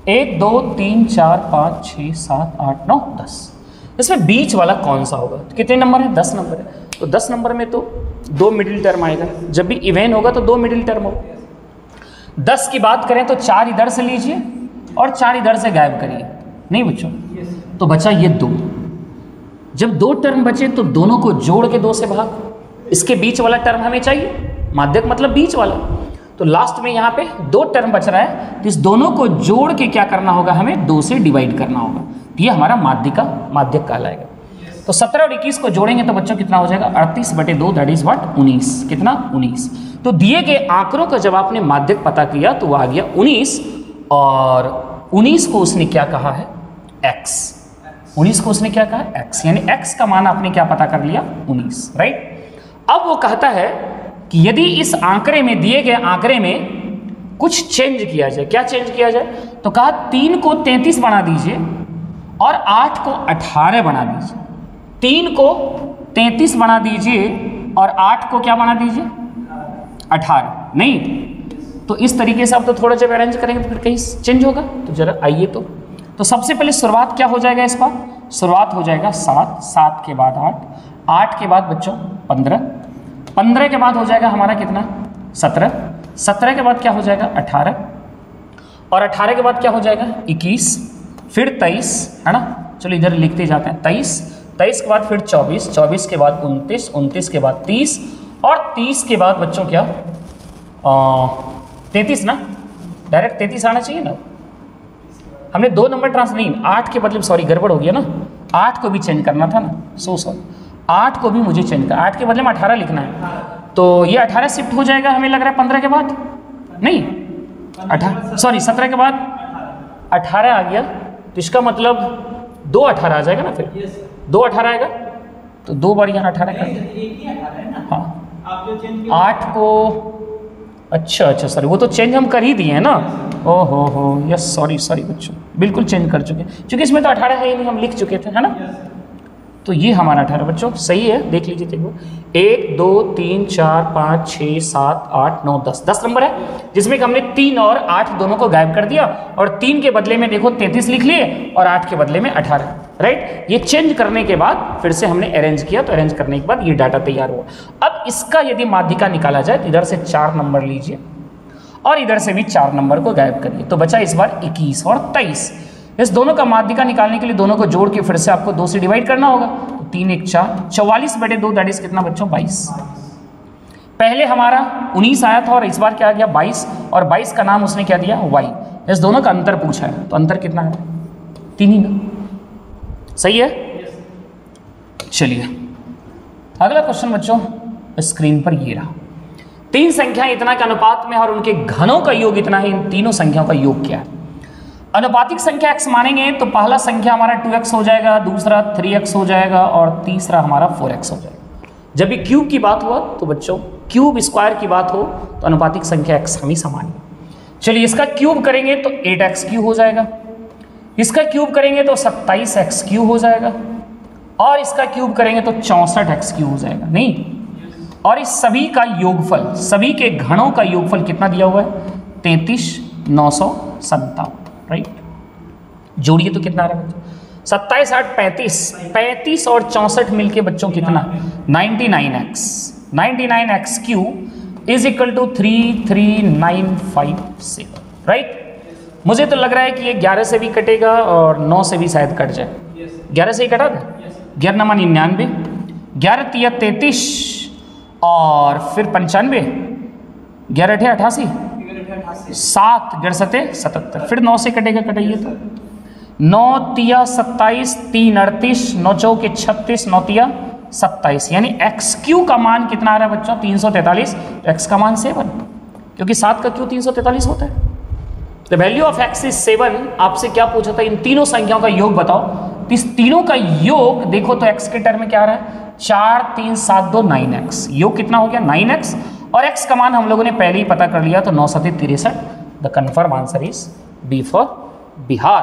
1 2 3 4 5 6 7 8 9 10। इसमें बीच वाला कौन सा होगा, कितने नंबर है 10 नंबर है, तो 10 नंबर में तो 2 मिडिल टर्म आएगा, जब भी इवेन होगा तो 2 मिडिल टर्म होगा। 10 की बात करें तो 4 इधर से लीजिए और 4 इधर से गायब करिए, नहीं बच्चों, तो बचा ये 2। जब 2 टर्म बचे तो दोनों को जोड़ के 2 से भाग, इसके बीच वाला टर्म हमें चाहिए, माध्यक मतलब बीच वाला। तो लास्ट में यहाँ पे 2 टर्म बच रहा है, तो इस दोनों को जोड़ के क्या करना होगा, हमें 2 से डिवाइड करना होगा, तो ये हमारा माध्यक कहलाएगा। तो 17 और 21 को जोड़ेंगे तो बच्चों कितना हो जाएगा 38/2, दैट इज व्हाट 19, कितना 19। तो दिए गए आंकड़ों का जब आपने माध्यक पता किया तो वो आ गया 19, और 19 को उसने क्या कहा है x, 19 को उसने क्या कहा x, यानी x का मान आपने क्या पता कर लिया 19, राइट। अब वो कहता है कि यदि इस आंकड़े में, दिए गए आंकड़े में कुछ चेंज किया जाए, क्या चेंज किया जाए, तो कहा 3 को 33 बना दीजिए और 8 को 18 बना दीजिए, 3 को 33 बना दीजिए और 8 को क्या बना दीजिए 18, नहीं तो इस तरीके से आप तो थोड़ा जब अरेंज करेंगे तो फिर कहीं चेंज होगा, तो जरा आइए। तो सबसे पहले शुरुआत क्या हो जाएगा, इसका शुरुआत हो जाएगा 7 के बाद 8 के बाद बच्चों 15 के बाद हो जाएगा हमारा कितना 17 के बाद क्या हो जाएगा 18, और 18 के बाद क्या हो जाएगा 21, फिर 23, है ना, चलो इधर लिखते जाते हैं 23 के बाद फिर 24 के बाद 29 के बाद 30, और 30 के बाद बच्चों क्या 33 ना, डायरेक्ट 33 आना चाहिए ना, हमने 2 नंबर नहीं 8 के बदले, सॉरी गड़बड़ हो गया ना, 8 को भी चेंज करना था ना, सॉरी 8 को भी मुझे चेंज करना, 8 के बदले में 18 लिखना है, तो ये 18 शिफ्ट हो जाएगा हमें लग रहा है 15 के बाद, नहीं 17 के बाद 18 आ गया, तो इसका मतलब 2 18 आ जाएगा ना, फिर 2 18 आएगा, तो 2 बार यहाँ 18 कर, हाँ 8 को, अच्छा सॉरी, वो तो चेंज हम कर ही दिए हैं ना, ओहो हो यस, सॉरी बच्चों, बिल्कुल चेंज कर चुके हैं, क्योंकि इसमें तो 18 है ही नहीं, हम लिख चुके थे, है ना। तो ये हमारा 18 बच्चों सही है, देख लीजिए देखो 1 2 3 4 5 6 7 8 9 10 10 नंबर है, जिसमें कि हमने 3 और 8 दोनों को गायब कर दिया और 3 के बदले में देखो 33 लिख लिए और 8 के बदले में 18, राइट। ये चेंज करने के बाद फिर से हमने अरेंज किया, तो अरेंज करने के बाद ये डाटा तैयार हुआ। अब इसका यदि माध्यिका निकाला जाए तो इधर से 4 नंबर लीजिए और इधर से भी 4 नंबर को गायब करिए, तो बचा इस बार 21 और 23। इस दोनों का माध्यिका निकालने के लिए दोनों को जोड़ के फिर से आपको 2 से डिवाइड करना होगा, तो 3 1 4 44/2 दैट इज कितना बच्चों 22। पहले हमारा 19 आया था और इस बार क्या आ गया 22, और 22 का नाम उसने क्या दिया y। इस दोनों का अंतर पूछा है, तो अंतर कितना है 3 ही ना, सही है। चलिए अगला क्वेश्चन बच्चों स्क्रीन पर ये रहा। 3 संख्याएं इतना के अनुपात में और उनके घनों का योग इतना है, इन तीनों संख्याओं का योग क्या है। अनुपातिक संख्या x मानेंगे तो पहला संख्या हमारा 2x हो जाएगा, दूसरा 3x हो जाएगा और तीसरा हमारा 4x हो जाएगा। जब भी क्यूब की बात हुआ तो बच्चों क्यूब स्क्वायर की बात हो तो अनुपातिक संख्या x हमेशा मानेंगे। चलिए इसका क्यूब करेंगे तो 8x क्यूब हो जाएगा, इसका क्यूब करेंगे तो 27x क्यूब हो जाएगा और इसका क्यूब करेंगे तो 64x क्यूब हो जाएगा, नहीं। और इस सभी का योगफल, सभी के घनों का योगफल कितना दिया हुआ है 33,957, राइट। जोड़िए तो कितना आ रहा है बच्चों 27 8 35, 35 और 64 मिलके बच्चों कितना 99x, 99x cube is equal to 33957, right. मुझे तो लग रहा है कि ये 11 से भी कटेगा और 9 से भी शायद कट जाए। 11 से ही कटा दे, 11 नमा 99, 11 तिया 33 और फिर 95, 11 अठे 88, 7 11 सते 77, फिर 9 से कटेगा, कटाइए तो 9 तिया 27, 3 38, 9 चौके 36, 9 तिया 27, यानी एक्स क्यू का मान कितना आ रहा है बच्चों 343, एक्स का मान 7, क्योंकि 7 का क्यू 343 होता है। The value of x is 7। आपसे क्या पूछा था इन तीनों संख्याओं का योग बताओ, तो इस तीनों का योग देखो तो एक्स के टर्म में क्या आ रहा है 4 3 7 2 9x, योग कितना हो गया 9x और x का मान हम लोगों ने पहले ही पता कर लिया, तो 9 7 63। The confirm answer is B for Bihar.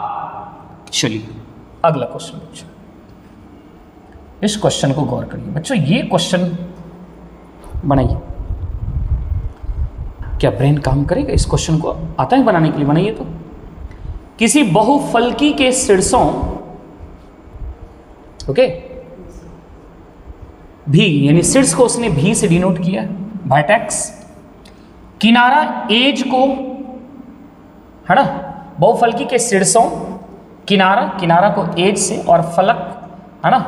चलिए अगला क्वेश्चन बच्चों, इस क्वेश्चन को गौर करिए बच्चों, ये क्वेश्चन बनाइए। क्या ब्रेन काम करेगा, इस क्वेश्चन को आता है बनाने के लिए, बनाइए तो। किसी बहुफलकी के शीर्षों ओके भी, यानी शीर्ष को उसने भी से डिनोट किया, वर्टेक्स, किनारा एज को, है ना, बहुफलकी के शीर्षों, किनारा को एज से और फलक, है ना,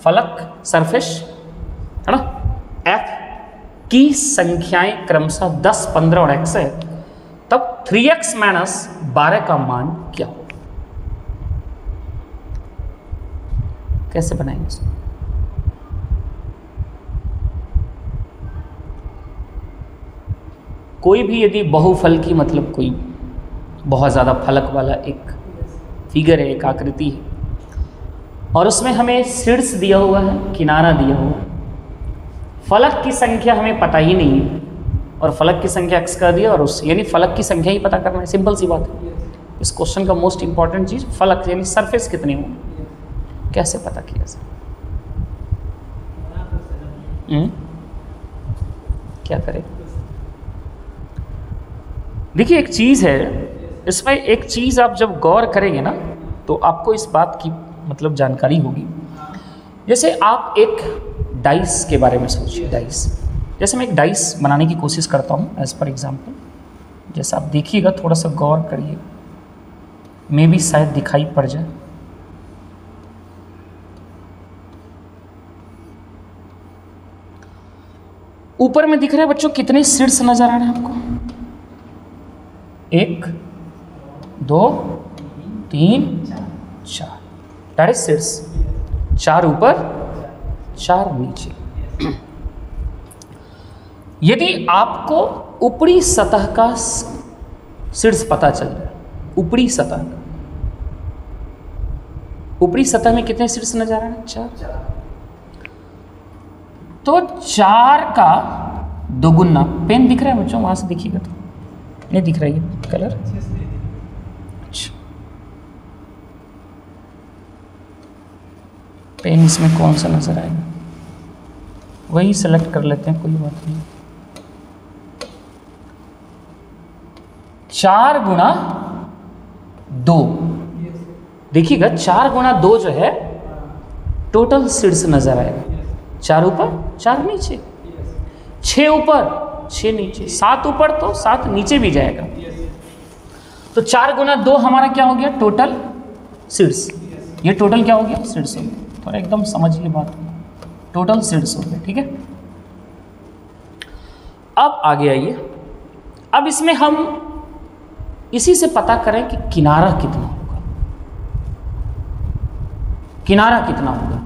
फलक सरफेस, है ना, एफ की संख्याएं क्रमशः 10 15 और x है, तब 3x - 12 का मान क्या हो। कैसे बनाएंगे इसको, कोई भी यदि बहुफलकी मतलब कोई बहुत ज़्यादा फलक वाला एक फिगर है, एक आकृति है और उसमें हमें शीर्ष दिया हुआ है, किनारा दिया हुआ है, फलक की संख्या हमें पता ही नहीं है और फलक की संख्या x कर दिया और उस यानी फलक की संख्या ही पता करना है, सिंपल सी बात है। इस क्वेश्चन का मोस्ट इंपॉर्टेंट चीज़ फलक यानी सरफेस कितने हो, कैसे पता किया जाए, क्या करें। देखिए एक चीज़ है इसमें, एक चीज़ आप जब गौर करेंगे ना तो आपको इस बात की मतलब जानकारी होगी। जैसे आप एक डाइस के बारे में सोचिए, डाइस, जैसे मैं एक डाइस बनाने की कोशिश करता हूँ एज पर एग्जाम्पल, जैसे आप देखिएगा थोड़ा सा गौर करिए, मे भी शायद दिखाई पड़ जाए। ऊपर में दिख रहे हैं बच्चों कितने शीर्ष नजर आ रहे हैं आपको, 1 2 3 4, दैट इज शीर्ष, 4 ऊपर 4 नीचे। यदि आपको ऊपरी सतह का शीर्ष पता चल रहा है, ऊपरी सतह का, ऊपरी सतह में कितने शीर्ष नजर आ रहे हैं 4, तो 4 का दोगुना, पेन दिख रहा है बच्चों वहां से देखिएगा तो नहीं दिख रहा है कलर, अच्छा पेन इसमें कौन सा नज़र आएगा, वही सेलेक्ट कर लेते हैं, कोई बात नहीं। 4 गुणा 2, देखिएगा 4 गुणा 2 जो है टोटल सीड्स नजर आएगा। 4 ऊपर 4 नीचे, 6 ऊपर 6 नीचे, 7 ऊपर तो 7 नीचे भी जाएगा। तो 4 गुणा 2 हमारा क्या हो गया, टोटल सीड्स। ये टोटल क्या हो गया, सीड्स हो गया। थोड़ा एकदम समझिए बात, टोटल सीड्स हो गया, ठीक है। अब आगे आइए, अब इसमें हम इसी से पता करें कि किनारा कितना होगा। किनारा कितना होगा,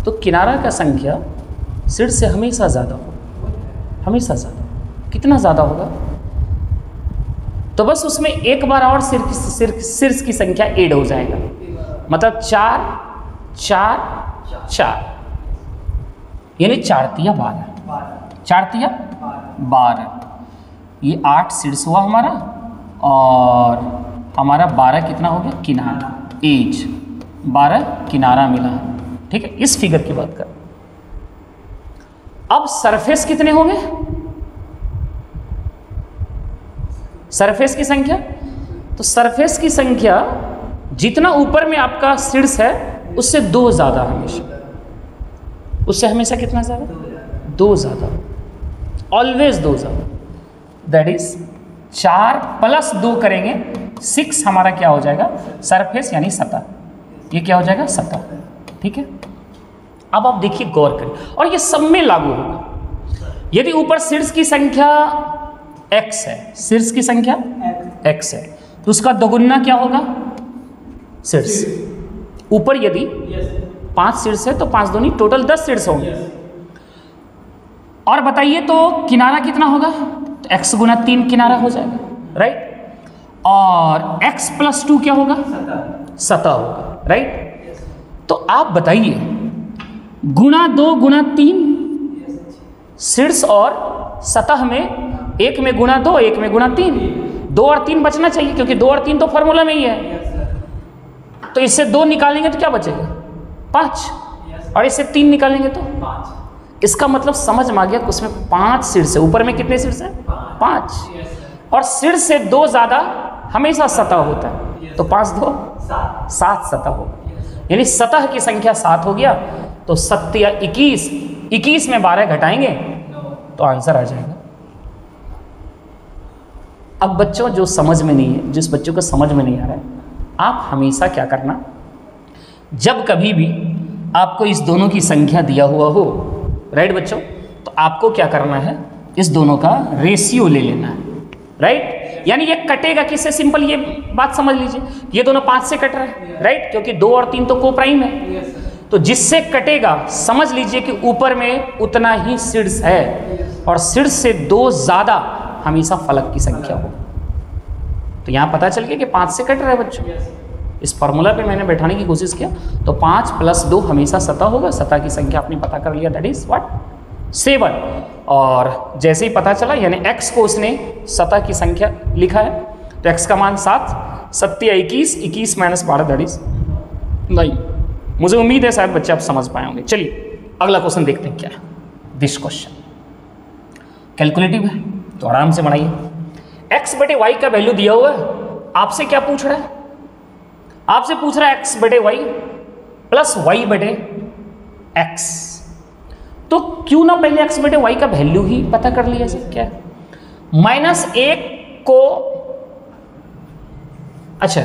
तो किनारा का संख्या सीड से हमेशा ज़्यादा होगा, हमेशा ज़्यादा। कितना ज़्यादा होगा, तो बस उसमें एक बार और सीड्स की संख्या ऐड हो जाएगा, मतलब 4 4 4, यानी 4 तिया 12, 4 तिया 12, ये 8 सीड्स हुआ हमारा, और हमारा 12 कितना हो गया, किनारा, एज 12 किनारा मिला, ठीक है। इस फिगर की बात कर। अब सरफेस कितने होंगे, सरफेस की संख्या, तो सरफेस की संख्या जितना ऊपर में आपका सीड्स है उससे 2 ज़्यादा, हमेशा उससे हमेशा कितना ज़्यादा, 2 ज़्यादा, ऑलवेज 2 ज़्यादा। दैट इज 4 + 2 करेंगे 6 हमारा क्या हो जाएगा, सरफेस यानी सतह, ये क्या हो जाएगा, सतह, ठीक है। अब आप देखिए, गौर करिए, और ये सब में लागू होगा। यदि ऊपर सीड्स की संख्या x है, सीड्स की संख्या x है, तो उसका दोगुना क्या होगा, सीड्स। ऊपर यदि 5 सीड्स है तो 5 दूनी टोटल 10 सीड्स होंगे। और बताइए तो किनारा कितना होगा, तो x गुना 3 किनारा हो जाएगा, राइट। और x + 2 क्या होगा, सतह होगा, राइट। तो आप बताइए, गुणा 2 गुणा 3, सीड्स और सतह में, एक में गुणा 2, एक में गुणा 3, 2 और 3 बचना चाहिए, क्योंकि 2 और 3 तो फॉर्मूला में ही है। तो इससे 2 निकालेंगे तो क्या बचेगा, 5, और इससे 3 निकालेंगे तो 5। इसका मतलब समझ में आ गया कि उसमें 5 सीड्स है, ऊपर में कितने सीड्स हैं, 5, और सीड्स से 2 ज़्यादा हमेशा सतह होता है, तो 5 2 7 सतह होगा, यानी सतह की संख्या 7 हो गया। तो 7 या 21, 21 में 12 घटाएंगे तो आंसर आ जाएगा। अब बच्चों जो समझ में नहीं है, जिस बच्चों को समझ में नहीं आ रहा है, आप हमेशा क्या करना, जब कभी भी आपको इस दोनों की संख्या दिया हुआ हो, राइट बच्चों, तो आपको क्या करना है, इस दोनों का रेशियो ले लेना है, राइट। यानी ये कटेगा किससे, सिंपल ये बात समझ लीजिए, ये दोनों 5 से कट रहे हैं, राइट, क्योंकि 2 और 3 तो कोप्राइम है। तो जिससे कटेगा समझ लीजिए कि ऊपर में उतना ही सीड्स है, और सीड्स से 2 ज़्यादा हमेशा फलक की संख्या हो। तो यहाँ पता चल गया कि 5 से कट रहा है बच्चों। इस फॉर्मूला पे मैंने बैठाने की कोशिश किया, तो 5 + 2 हमेशा सतह होगा, सतह की संख्या आपने पता कर लिया, दैट इज व्हाट, 7। और जैसे ही पता चला, यानी x को उसने सतह की संख्या लिखा है, तो x का मान 7, 7 या 21, 21 - 12 दैट इज 9। मुझे उम्मीद है शायद बच्चे आप समझ पाए होंगे। चलिए अगला क्वेश्चन देखते हैं क्या है। दिस क्वेश्चन कैलकुलेटिव है, तो आराम से बनाइए। x/y का वैल्यू दिया हुआ है, आपसे क्या पूछ रहा है, आपसे पूछ रहा है x/y + y/x। तो क्यों ना पहले x/y का वैल्यू ही पता कर लिया जाए, क्या -1 को, अच्छा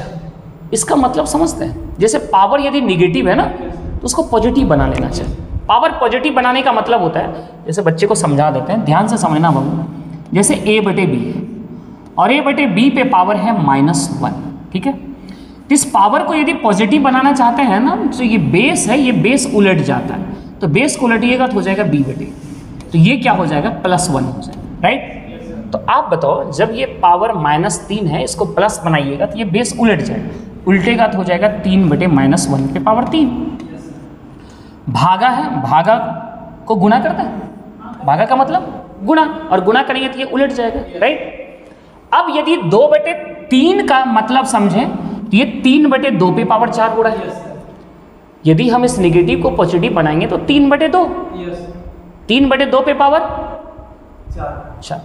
इसका मतलब समझते हैं, जैसे पावर यदि निगेटिव है ना, तो उसको पॉजिटिव बना लेना चाहिए। पावर पॉजिटिव बनाने का मतलब होता है, जैसे बच्चे को समझा देते हैं, ध्यान से समझना बाबू, जैसे a/b है, और a/b पे पावर है -1, ठीक है। तो इस पावर को यदि पॉजिटिव बनाना चाहते हैं ना, तो ये बेस है, ये बेस उलट जाता है, तो बेस को उलटिएगा तो हो जाएगा b/, तो ये क्या हो जाएगा, +1 हो जाएगा, राइट। तो आप बताओ, जब ये पावर -3 है, इसको प्लस बनाइएगा तो ये बेस उलट जाएगा, उल्टेगा तो हो जाएगा 3/-1 पे पावर 3। भागा है, भागा को गुणा करता है, भागा का मतलब गुणा, और गुणा करेंगे तो ये उलट जाएगा, राइट। अब यदि 2/3 का मतलब समझें, तो ये 3/2 पे पावर 4 गुणा है, यदि हम इस नेगेटिव को पॉजिटिव बनाएंगे तो 3/2, 3/2 पे पावर 4।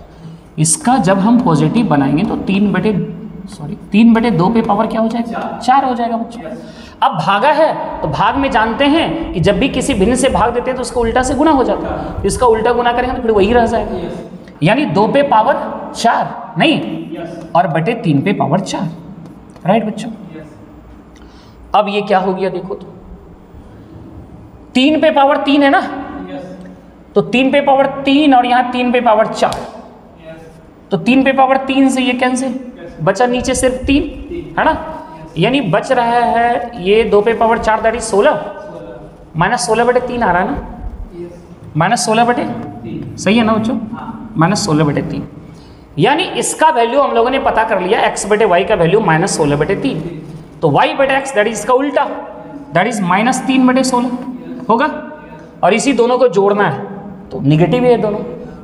इसका जब हम पॉजिटिव बनाएंगे तो 3/2 पे पावर क्या हो जाएगा? 4 हो जाएगा बच्चों। अब भागा है तो भाग में जानते हैं कि जब भी किसी भिन्न से भाग देते हैं तो उसका उल्टा से गुना हो जाता है, इसका उल्टा गुना करेंगे तो फिर वही रह जाएगा, यानी 2 पे पावर 4 नहीं, और बटे 3 पे पावर 4। राइट बच्चों? अब ये क्या हो गया देखो तो, 3 पे पावर 3 है ना, तो 3 पे पावर 3 और यहाँ 3 पे पावर 4, तो 3 पे पावर 3 से ये कैंसिल, बचा नीचे सिर्फ 3 है ना, यानी बच रहा है ये 2 पे पावर 4 दैट इज 16, -16/3 आ रहा है ना, -16/3 सही है ना बच्चों, -16/3, यानी इसका वैल्यू हम लोगों ने पता कर लिया, x/y का वैल्यू -16/3, तो y/x दैट इज इसका उल्टा, दैट इज -3/16 होगा, और इसी दोनों को जोड़ना है तो निगेटिव है दोनों,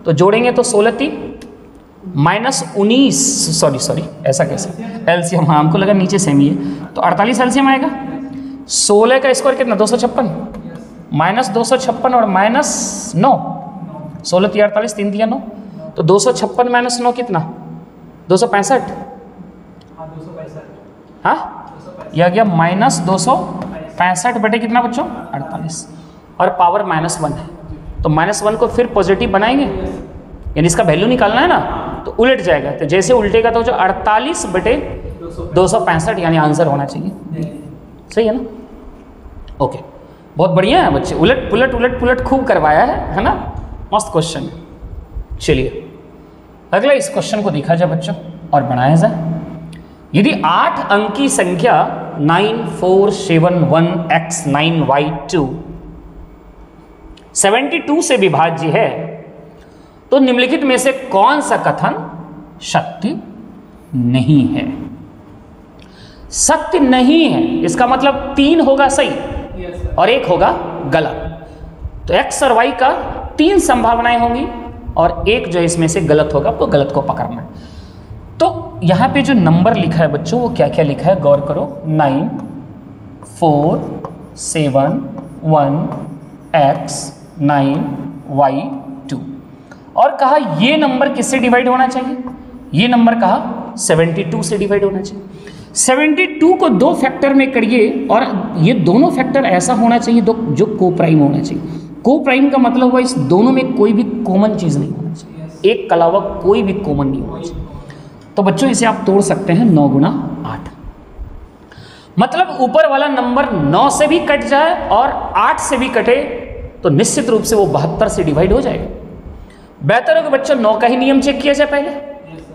तो जोड़ेंगे तो 16 3 -19, सॉरी ऐसा कैसे एलसीएम, हाँ हमको लगा नीचे सेम ही है, तो 48 एलसीएम आएगा। 16 का स्क्वायर कितना? 256, -256 और -9, 16 3 48, 3 3 9, तो 256 - 9 कितना? 265, हाँ यह गया -265 बटे कितना बच्चों? 48, और पावर -1 है, तो -1 को फिर पॉजिटिव बनाएंगे, यानी इसका वैल्यू निकालना है ना, तो उलट जाएगा, तो जैसे उल्टेगा तो जो 48/265 यानी आंसर होना चाहिए, सही है ना? ओके, बहुत बढ़िया है बच्चे, उलट पुलट खूब करवाया है ना, मस्त क्वेश्चन है। चलिए अगला इस क्वेश्चन को देखा जाए बच्चों और बनाया जाए। यदि 8 अंक की संख्या 9471x9y2 72 से विभाज्य है तो निम्नलिखित में से कौन सा कथन सत्य नहीं है? सत्य नहीं है इसका मतलब 3 होगा सही और 1 होगा गलत, तो x और y का 3 संभावनाएं होंगी और एक जो इसमें से गलत होगा तो गलत को पकड़ना है। तो यहां पे जो नंबर लिखा है बच्चों वो क्या क्या लिखा है गौर करो, 9 4 7 1 x9y2, और कहा ये नंबर किससे डिवाइड होना चाहिए? ये नंबर कहा 72 से डिवाइड होना चाहिए। 72 को 2 फैक्टर में करिए और ये दोनों फैक्टर ऐसा होना चाहिए जो को प्राइम होना चाहिए। को प्राइम का मतलब हुआ इस दोनों में कोई भी कॉमन चीज नहीं होना चाहिए, एक के अलावा कोई भी कॉमन नहीं होना चाहिए। तो बच्चों इसे आप तोड़ सकते हैं 9 × 8, मतलब ऊपर वाला नंबर 9 से भी कट जाए और 8 से भी कटे तो निश्चित रूप से वो 72 से डिवाइड हो जाएगा। बेहतर होगा बच्चों 9 का ही नियम चेक किया जाए,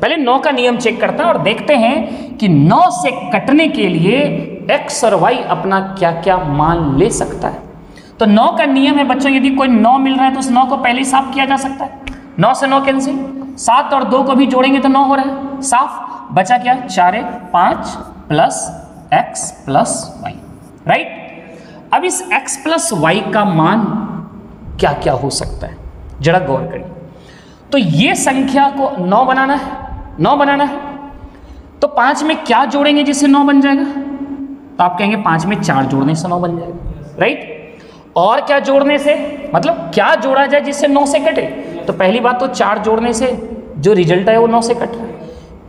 पहले 9 का नियम चेक करते हैं और देखते हैं कि 9 से कटने के लिए x और y अपना क्या क्या मान ले सकता है। तो 9 का नियम है बच्चों, यदि कोई 9 मिल रहा है तो उस 9 को पहले ही साफ किया जा सकता है। 9 से 9 कैंसिल, 7 और 2 को भी जोड़ेंगे तो 9 हो रहा है साफ, बचा क्या 4 1 5 plus x plus y, right. अब इस x प्लस y का मान क्या क्या हो सकता है जरा गौर करिए। तो ये संख्या को 9 बनाना है, तो 5 में क्या जोड़ेंगे जिससे 9 बन जाएगा? तो आप कहेंगे 5 में 4 जोड़ने से 9 बन जाएगा, राइट। और क्या जोड़ने से, मतलब क्या जोड़ा जाए जिससे 9 से कटे? तो पहली बात तो 4 जोड़ने से जो रिजल्ट है वो 9 से कट रहा है।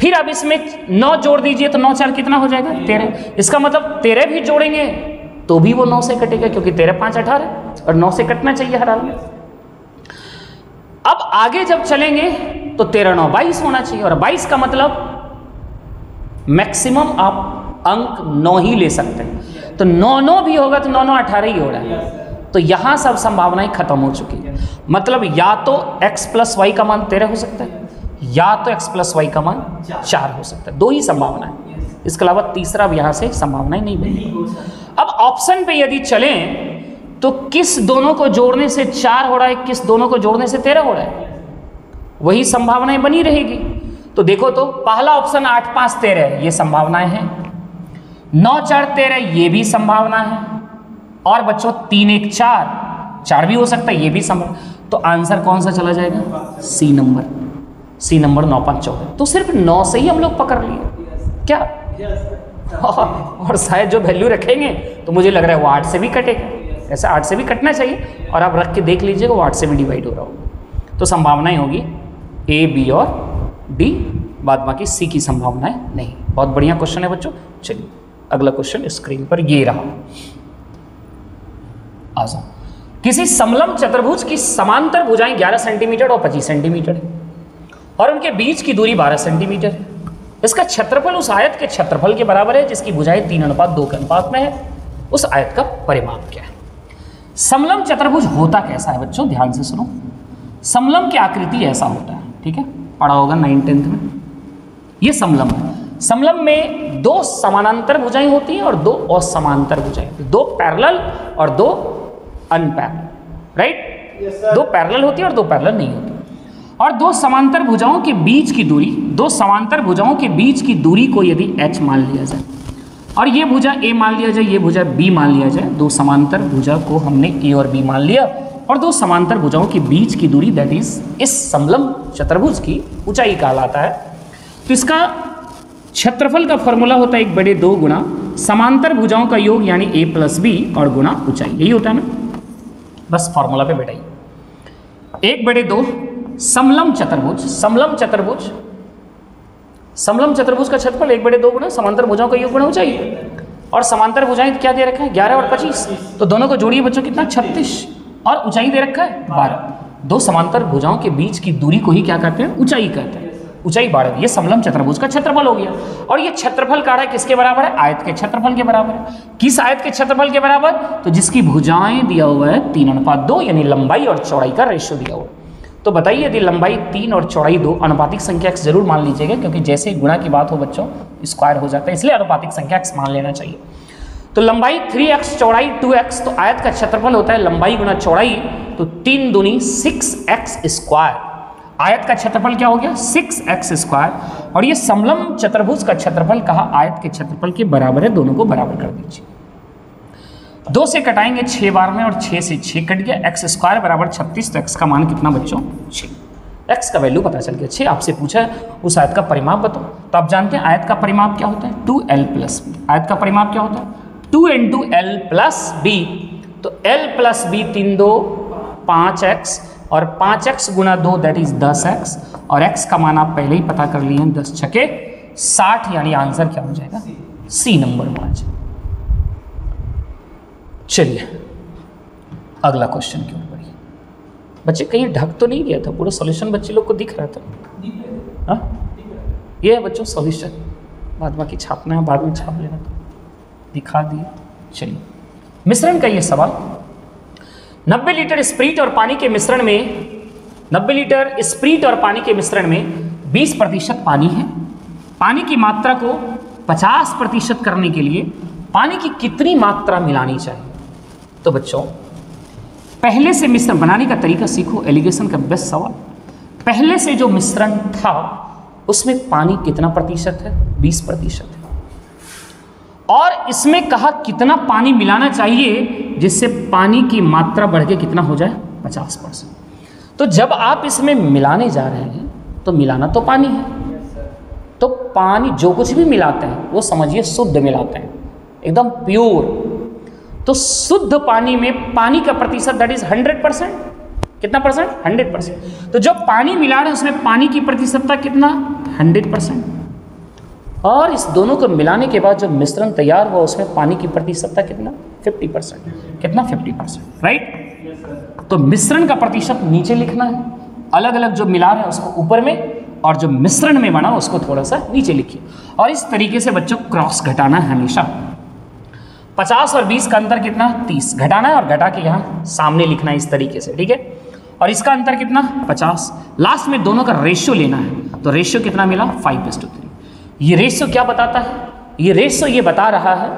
फिर अब इसमें 9 जोड़ दीजिए तो 9 4 कितना हो जाएगा 13, इसका मतलब 13 भी जोड़ेंगे तो भी वो 9 से कटेगा क्योंकि 13 5 18 और 9 से कटना चाहिए हर हाल में। अब आगे जब चलेंगे तो 13 9 22 होना चाहिए, और 22 का मतलब मैक्सिमम आप अंक 9 ही ले सकते हैं, तो 9 9 भी होगा तो 9 9 18 ही हो रहा है। तो यहां सब संभावनाएं खत्म हो चुकी है, मतलब या तो x प्लस वाई का मान 13 हो सकता है या तो x प्लस वाई का मान 4 हो सकता है, 2 ही संभावना है, इसके अलावा तीसरा अब यहां से संभावनाएं नहीं बनी। अब ऑप्शन पे यदि चलें तो किस दोनों को जोड़ने से 4 हो रहा है, किस दोनों को जोड़ने से 13 हो रहा है, वही संभावनाएं बनी रहेगी। तो देखो तो पहला ऑप्शन 8 5 13 ये संभावनाएं हैं, 9 4 13 ये भी संभावना है, और बच्चों 3 1 4 भी हो सकता है, ये भी संभव। तो आंसर कौन सा चला जाएगा? C number 9 5 14। तो सिर्फ 9 से ही हम लोग पकड़ लिए क्या? और शायद जो वैल्यू रखेंगे तो मुझे लग रहा है वो 8 से भी कटेगा, ऐसा 8 से भी कटना चाहिए, और आप रख के देख लीजिएगा वो 8 से भी डिवाइड हो रहा होगा। तो संभावनाएं होगी ए, बी और डी, बाद बाकी सी की संभावनाएं नहीं। बहुत बढ़िया क्वेश्चन है बच्चों। चलिए अगला क्वेश्चन स्क्रीन पर ये रहा। आ जाओ। किसी समलंब चतुर्भुज की समांतर भुजाएं 11 सेंटीमीटर और 25 सेंटीमीटर है और उनके बीच की दूरी 12 सेंटीमीटर है। इसका क्षेत्रफल उस आयत के क्षेत्रफल के बराबर है जिसकी भुजाएं 3:2 के अनुपात में है। उस आयत का परिमाप क्या है? समलंब चतुर्भुज होता कैसा है बच्चों, ध्यान से सुनो। समलंब की आकृति ऐसा होता है, ठीक है, पढ़ा होगा 9th-10th में। ये समलंब है। समलंब में 2 समानांतर भुजाएं होती हैं और 2 असमांतर भुजाएं, 2 पैरेलल और 2 अनपैरेलल, राइट। 2 पैरेलल होती है और 2 पैरेलल नहीं होती। और 2 समांतर भुजाओं के बीच की दूरी, 2 समांतर भुजाओं के बीच की दूरी को यदि h मान लिया जाए और ये भुजा a मान लिया जाए, ये भुजा b मान लिया जाए, 2 समांतर भुजा को हमने a और b मान लिया और 2 समांतर भुजाओं के बीच की दूरी दैट इज इस समलंब चतुर्भुज की ऊंचाई कहलाता है। तो इसका क्षेत्रफल का फॉर्मूला होता है 1/2 गुणा समांतर भुजाओं का योग यानी a + b और गुणा ऊंचाई, यही होता है ना। बस फॉर्मूला पे बैठाइए। 1/2 समलंब चतुर्भुज, समलंब चतुर्भुज, समलंब चतुर्भुज का क्षेत्रफल 1/2 गुणा समांतर भुजाओं का योग गुणा ऊंचाई। और समांतर भुजाएं क्या दे रखा है 11 और 25, तो दोनों को जोड़िए बच्चों कितना 36 और ऊंचाई दे रखा है 12। 2 समांतर भुजाओं के बीच की दूरी को ही क्या कहते हैं, ऊंचाई कहते हैं। ऊंचाई 12, ये समलंब चतुर्भुज का क्षेत्रफल हो गया। और ये क्षेत्रफल का है किसके बराबर है, आयत के क्षेत्रफल के बराबर है। किस आयत के क्षेत्रफल के बराबर, तो जिसकी भुजाएं दिया हुआ है 3:2 यानी लंबाई और चौड़ाई का रेशियो दिया हुआ है। तो बताइए यदि लंबाई 3 और चौड़ाई 2, अनुपातिक संख्या x जरूर मान लीजिएगा क्योंकि जैसे ही गुणा की बात हो बच्चों स्क्वायर हो जाता है, इसलिए अनुपातिक संख्या x मान लेना चाहिए। तो लंबाई 3x, चौड़ाई 2x, तो आयत का क्षेत्रफल होता है लंबाई गुणा चौड़ाई, तो 3 दूनी 6x²। आयत का क्षेत्रफल क्या हो गया 6x²। और ये समलंब चतुर्भुज का क्षेत्रफल कहा आयत के क्षेत्रफल के बराबर है, दोनों को बराबर कर दीजिए। 2 से कटाएंगे 6 बार में और 6 से 6 कट गया, x² बराबर 36, तो x का मान कितना बच्चों 6। x का वैल्यू पता चल गया 6। आपसे पूछा है उस आयत का परिमाप बताओ, तो आप जानते हैं आयत का परिमाप क्या होता है 2l + b। आयत का परिमाप क्या होता है 2 × l + b, तो l + b 3 2 5x और 5x × 2 दैट इज 10x और x का मान आप पहले ही पता कर लिए हैं 10 छके 60, यानी आंसर क्या हो जाएगा C नंबर होना चाहिए। चलिए अगला क्वेश्चन की ओर बढ़िए। बच्चे कहीं ढक तो नहीं गया था, पूरा सॉल्यूशन बच्चे लोग को दिख रहा था। हाँ ये है बच्चों सॉल्यूशन, बाद बाकी छापना है, बाद में छाप लेना, तो दिखा दिए। चलिए मिश्रण का ये सवाल, 90 लीटर स्प्रीट और पानी के मिश्रण में 90 लीटर स्प्रीट और पानी के मिश्रण में 20% पानी है। पानी की मात्रा को 50% करने के लिए पानी की कितनी मात्रा मिलानी चाहिए? तो बच्चों पहले से मिश्रण बनाने का तरीका सीखो, एलिगेशन का बेस्ट सवाल। पहले से जो मिश्रण था उसमें पानी कितना प्रतिशत है 20% है, और इसमें कहा कितना पानी मिलाना चाहिए जिससे पानी की मात्रा बढ़ के कितना हो जाए 50%। तो जब आप इसमें मिलाने जा रहे हैं तो मिलाना तो पानी है, तो पानी जो कुछ भी मिलाते हैं वो समझिए शुद्ध मिलाते हैं, एकदम प्योर। तो शुद्ध पानी में पानी का प्रतिशत दैट इज 100%। कितना परसेंट 100%। तो जो पानी मिला रहे हैं उसमें पानी की प्रतिशतता कितना 100%, और इस दोनों को मिलाने के बाद जो मिश्रण तैयार हुआ उसमें पानी की प्रतिशतता कितना 50%। कितना 50%, राइट। तो मिश्रण का प्रतिशत नीचे लिखना है, अलग अलग जो मिला रहे हैं उसको ऊपर में, और जो मिश्रण में बना उसको थोड़ा सा नीचे लिखिए। और इस तरीके से बच्चों क्रॉस घटाना है हमेशा। 50 और 20 का अंतर कितना 30 घटाना है, और घटा के यहाँ सामने लिखना है इस तरीके से, ठीक है। और इसका अंतर कितना 50। लास्ट में दोनों का रेशियो लेना है, तो रेशियो कितना मिला 5:3। ये रेशियो क्या बताता है, ये रेशियो ये बता रहा है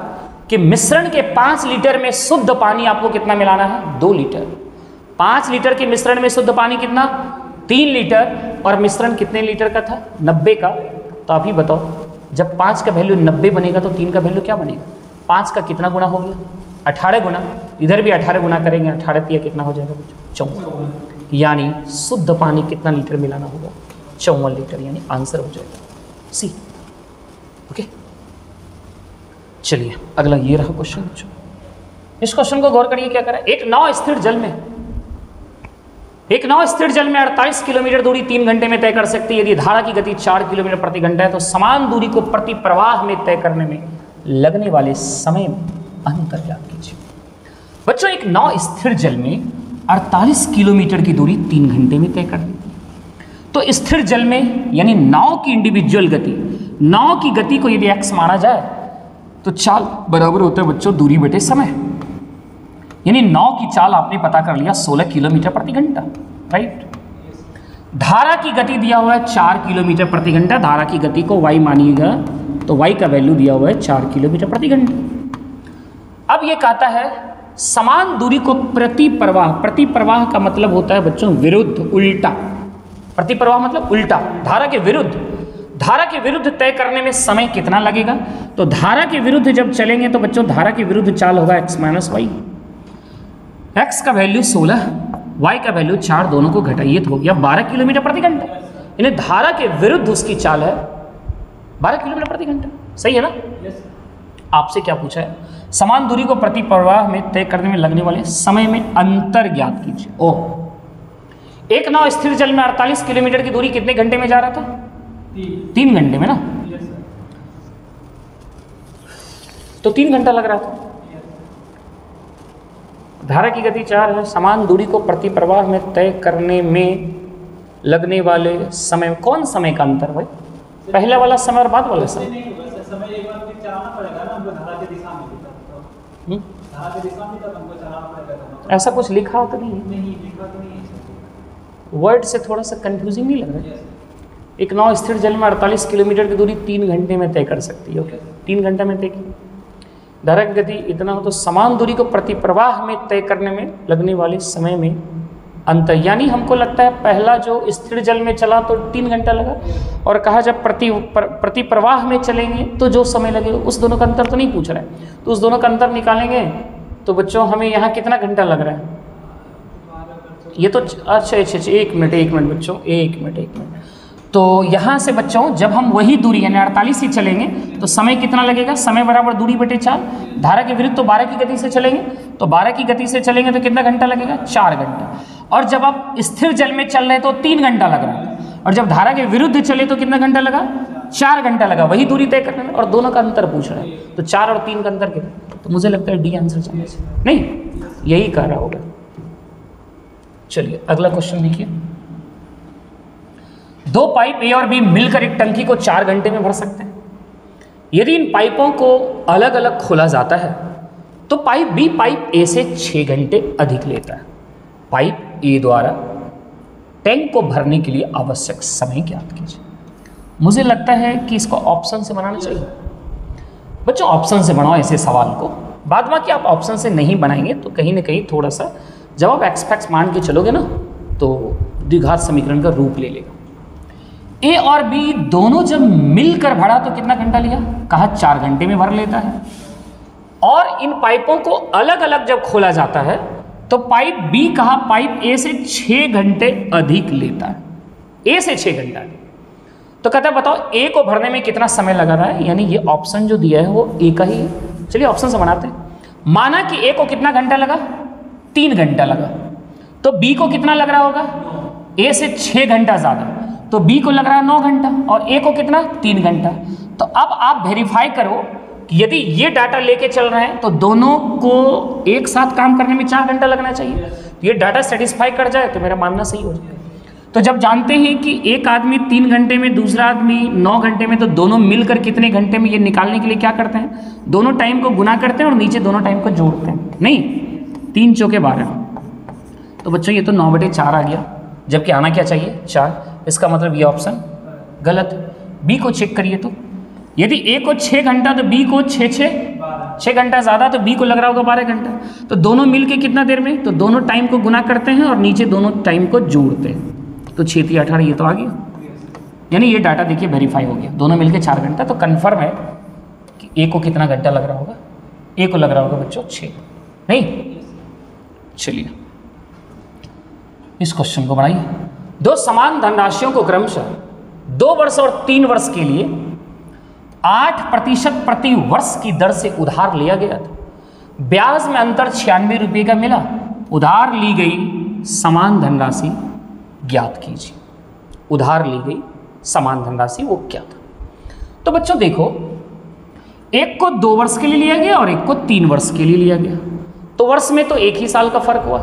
कि मिश्रण के 5 लीटर में शुद्ध पानी आपको कितना मिलाना है 2 लीटर। 5 लीटर के मिश्रण में शुद्ध पानी कितना 3 लीटर, और मिश्रण कितने लीटर का था 90 का। तो आप ही बताओ जब 5 का वैल्यू 90 बनेगा तो 3 का वैल्यू क्या बनेगा, 5 का कितना गुना हो गया 18 गुना, इधर भी 18 गुना करेंगे, 18 तिया कितना हो जाएगा 54, यानी शुद्ध पानी कितना लीटर मिलाना होगा 54 लीटर, यानी आंसर हो जाएगा सी। ओके चलिए अगला ये रहा क्वेश्चन। इस क्वेश्चन को गौर करिए, क्या करें। एक नाव स्थिर जल में 48 किलोमीटर दूरी 3 घंटे में तय कर सकती है। यदि धारा की गति 4 किलोमीटर प्रति घंटा है तो समान दूरी को प्रति प्रवाह में तय करने में लगने वाले समय में अंतर ज्ञात कीजिए। बच्चों, एक नाव स्थिर जल में 48 किलोमीटर की दूरी 3 घंटे में तय कर दी। तो स्थिर जल में यानी नाव की इंडिविजुअल गति, नाव की गति को यदि x माना जाए तो चाल बराबर होता है बच्चों दूरी बटे समय। यानी नाव की चाल आपने पता कर लिया 16 किलोमीटर प्रति घंटा, राइट। धारा की गति दिया हुआ है 4 किलोमीटर प्रति घंटा। धारा की गति को y मानिएगा तो y का वैल्यू दिया हुआ है 4 किलोमीटर प्रति घंटा। अब ये कहता है समान दूरी को प्रति प्रवाह का मतलब होता है बच्चों विरुद्ध, उल्टा। प्रति प्रवाह मतलब उल्टा, धारा के विरुद्ध तय करने में समय कितना लगेगा। तो धारा के विरुद्ध जब चलेंगे तो बच्चों धारा के विरुद्ध चाल होगा x माइनस वाई। x का वैल्यू 16, y का वैल्यू 4, दोनों को घटाइए तो हो गया 12 किलोमीटर प्रति घंटा। यानी धारा के विरुद्ध उसकी चाल है 12 किलोमीटर प्रति घंटा। सही है ना। आपसे क्या पूछा है, समान दूरी को प्रति प्रवाह में तय करने में लगने वाले समय में अंतर ज्ञात कीजिए। एक नाव स्थिर जल में 48 किलोमीटर की दूरी कितने घंटे में जा रहा था? 3 घंटे में ना। तो 3 घंटा लग रहा था। धारा की गति 4 है, समान दूरी को प्रति प्रवाह में तय करने में लगने वाले समय, कौन समय का अंतर भाई? पहला वाला समय और बाद वाला समय। ऐसा कुछ लिखा तो नहीं, वर्ड से थोड़ा सा कंफ्यूजिंग नहीं लग रहा है। एक नाव स्थिर जल में 48 किलोमीटर की दूरी 3 घंटे में तय कर सकती है। ओके, 3 घंटे में तय की। धारा की गति इतना हो तो समान दूरी को प्रति प्रवाह में तय करने में लगने वाले समय में अंतर, यानी हमको लगता है पहला जो स्थिर जल में चला तो 3 घंटा लगा, और कहा जब प्रति प्रवाह में चलेंगे तो जो समय लगेगा, उस दोनों का अंतर तो नहीं पूछ रहा है। तो उस दोनों का अंतर निकालेंगे तो बच्चों हमें यहाँ कितना घंटा लग रहा है? ये तो अच्छा 1 मिनट बच्चों, 1 मिनट। तो यहाँ से बच्चों जब हम वही दूरी यानी 48 से चलेंगे तो समय कितना लगेगा? समय बराबर दूरी बटे 4। धारा के विरुद्ध तो 12 की गति से चलेंगे, तो 12 की गति से चलेंगे तो कितना घंटा लगेगा? 4 घंटा। और जब आप स्थिर जल में चल रहे तो 3 घंटा लग रहा है, और जब धारा के विरुद्ध चले तो कितना घंटा लगा? 4 घंटा लगा, वही दूरी तय करने में, और दोनों का अंतर पूछ रहा है। तो 4 और 3 का अंतर कितना? तो मुझे लगता है डी आंसर जाने से नहीं, यही कह रहा होगा। चलिए अगला क्वेश्चन देखिए। 2 पाइप ए और बी मिलकर एक टंकी को 4 घंटे में भर सकते हैं। यदि इन पाइपों को अलग अलग खोला जाता है तो पाइप बी पाइप ए से 6 घंटे अधिक लेता है। पाइप ए द्वारा टैंक को भरने के लिए आवश्यक समय ज्ञात कीजिए। मुझे लगता है कि इसको ऑप्शन से बनाना चाहिए। बच्चों ऑप्शन से बनाओ ऐसे सवाल को, बाद में कि आप ऑप्शन से नहीं बनाएंगे तो कहीं ना कहीं थोड़ा सा जब आप एक्सपेक्ट मान के चलोगे ना तो द्विघात समीकरण का रूप ले लेगा। ए और बी दोनों जब मिलकर भरा तो कितना घंटा लिया? कहा 4 घंटे में भर लेता है। और इन पाइपों को अलग अलग जब खोला जाता है तो पाइप बी कहा पाइप ए से 6 घंटे अधिक लेता है। ए से 6 घंटा। तो कहता है बताओ ए को भरने में कितना समय लगा रहा है, यानी ये ऑप्शन जो दिया है वो ए का ही है। चलिए ऑप्शन से बनाते हैं। माना कि ए को कितना घंटा लगा? 3 घंटा लगा। तो बी को कितना लग रहा होगा? ए से 6 घंटा ज़्यादा, तो बी को लग रहा है 9 घंटा, और ए को कितना? 3 घंटा। तो अब आप वेरीफाई करो कि यदि ये डाटा लेके चल रहे हैं तो दोनों को एक साथ काम करने में 4 घंटा लगना चाहिए। ये डाटा सेटिस्फाई कर जाए तो मेरा मानना सही हो जाएगा। तो जब जानते हैं कि एक आदमी 3 घंटे में, दूसरा आदमी 9 घंटे में, तो दोनों मिलकर कितने घंटे में, ये निकालने के लिए क्या करते हैं? दोनों टाइम को गुना करते हैं और नीचे दोनों टाइम को जोड़ते हैं। नहीं, 3 चौके 12। तो बच्चों ये तो 9/4 आ गया, जबकि आना क्या चाहिए? 4। इसका मतलब ये ऑप्शन गलत। बी को चेक करिए तो यदि ए को 6 घंटा तो बी को 6 घंटा ज़्यादा, तो बी को लग रहा होगा 12 घंटा। तो दोनों मिलके कितना देर में? तो दोनों टाइम को गुना करते हैं और नीचे दोनों टाइम को जोड़ते हैं। तो 6 × 18 ये तो आ गया। यानी ये डाटा देखिए वेरीफाई हो गया, दोनों मिलके 4 घंटा। तो कन्फर्म है कि ए को कितना घंटा लग रहा होगा? ए को लग रहा होगा बच्चों 6। नहीं, चलिए इस क्वेश्चन को बनाइए। 2 समान धनराशियों को क्रमशः 2 वर्ष और 3 वर्ष के लिए 8% प्रति वर्ष की दर से उधार लिया गया था। ब्याज में अंतर 96 रुपये का मिला। उधार ली गई समान धनराशि ज्ञात कीजिए। उधार ली गई समान धनराशि वो क्या था? तो बच्चों देखो, एक को 2 वर्ष के लिए लिया गया और एक को 3 वर्ष के लिए लिया गया। तो वर्ष में तो 1 ही साल का फर्क हुआ।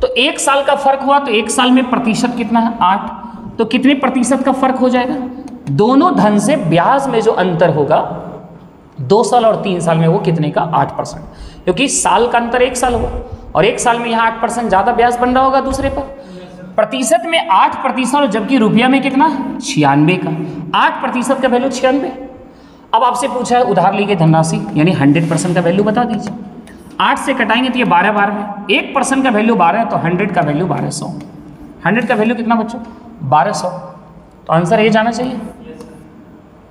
तो 1 साल का फर्क हुआ तो 1 साल में प्रतिशत कितना है? 8। तो कितने प्रतिशत का फर्क हो जाएगा? दोनों धन से ब्याज में जो अंतर होगा 2 साल और 3 साल में, वो कितने का? 8%। क्योंकि साल का अंतर 1 साल हुआ और 1 साल में यहाँ 8% ज़्यादा ब्याज बन रहा होगा दूसरे पर। प्रतिशत में 8% और जबकि रुपया में कितना? 96 का। 8% का वैल्यू 96। अब आपसे पूछा है उधार ली गई धनराशि यानी 100% का वैल्यू बता दीजिए। 8 से कटाएंगे तो ये 12 में 1% का वैल्यू 12 है तो 100 का वैल्यू 1200। 100 का वैल्यू कितना बच्चों? 1200। तो आंसर ये जाना चाहिए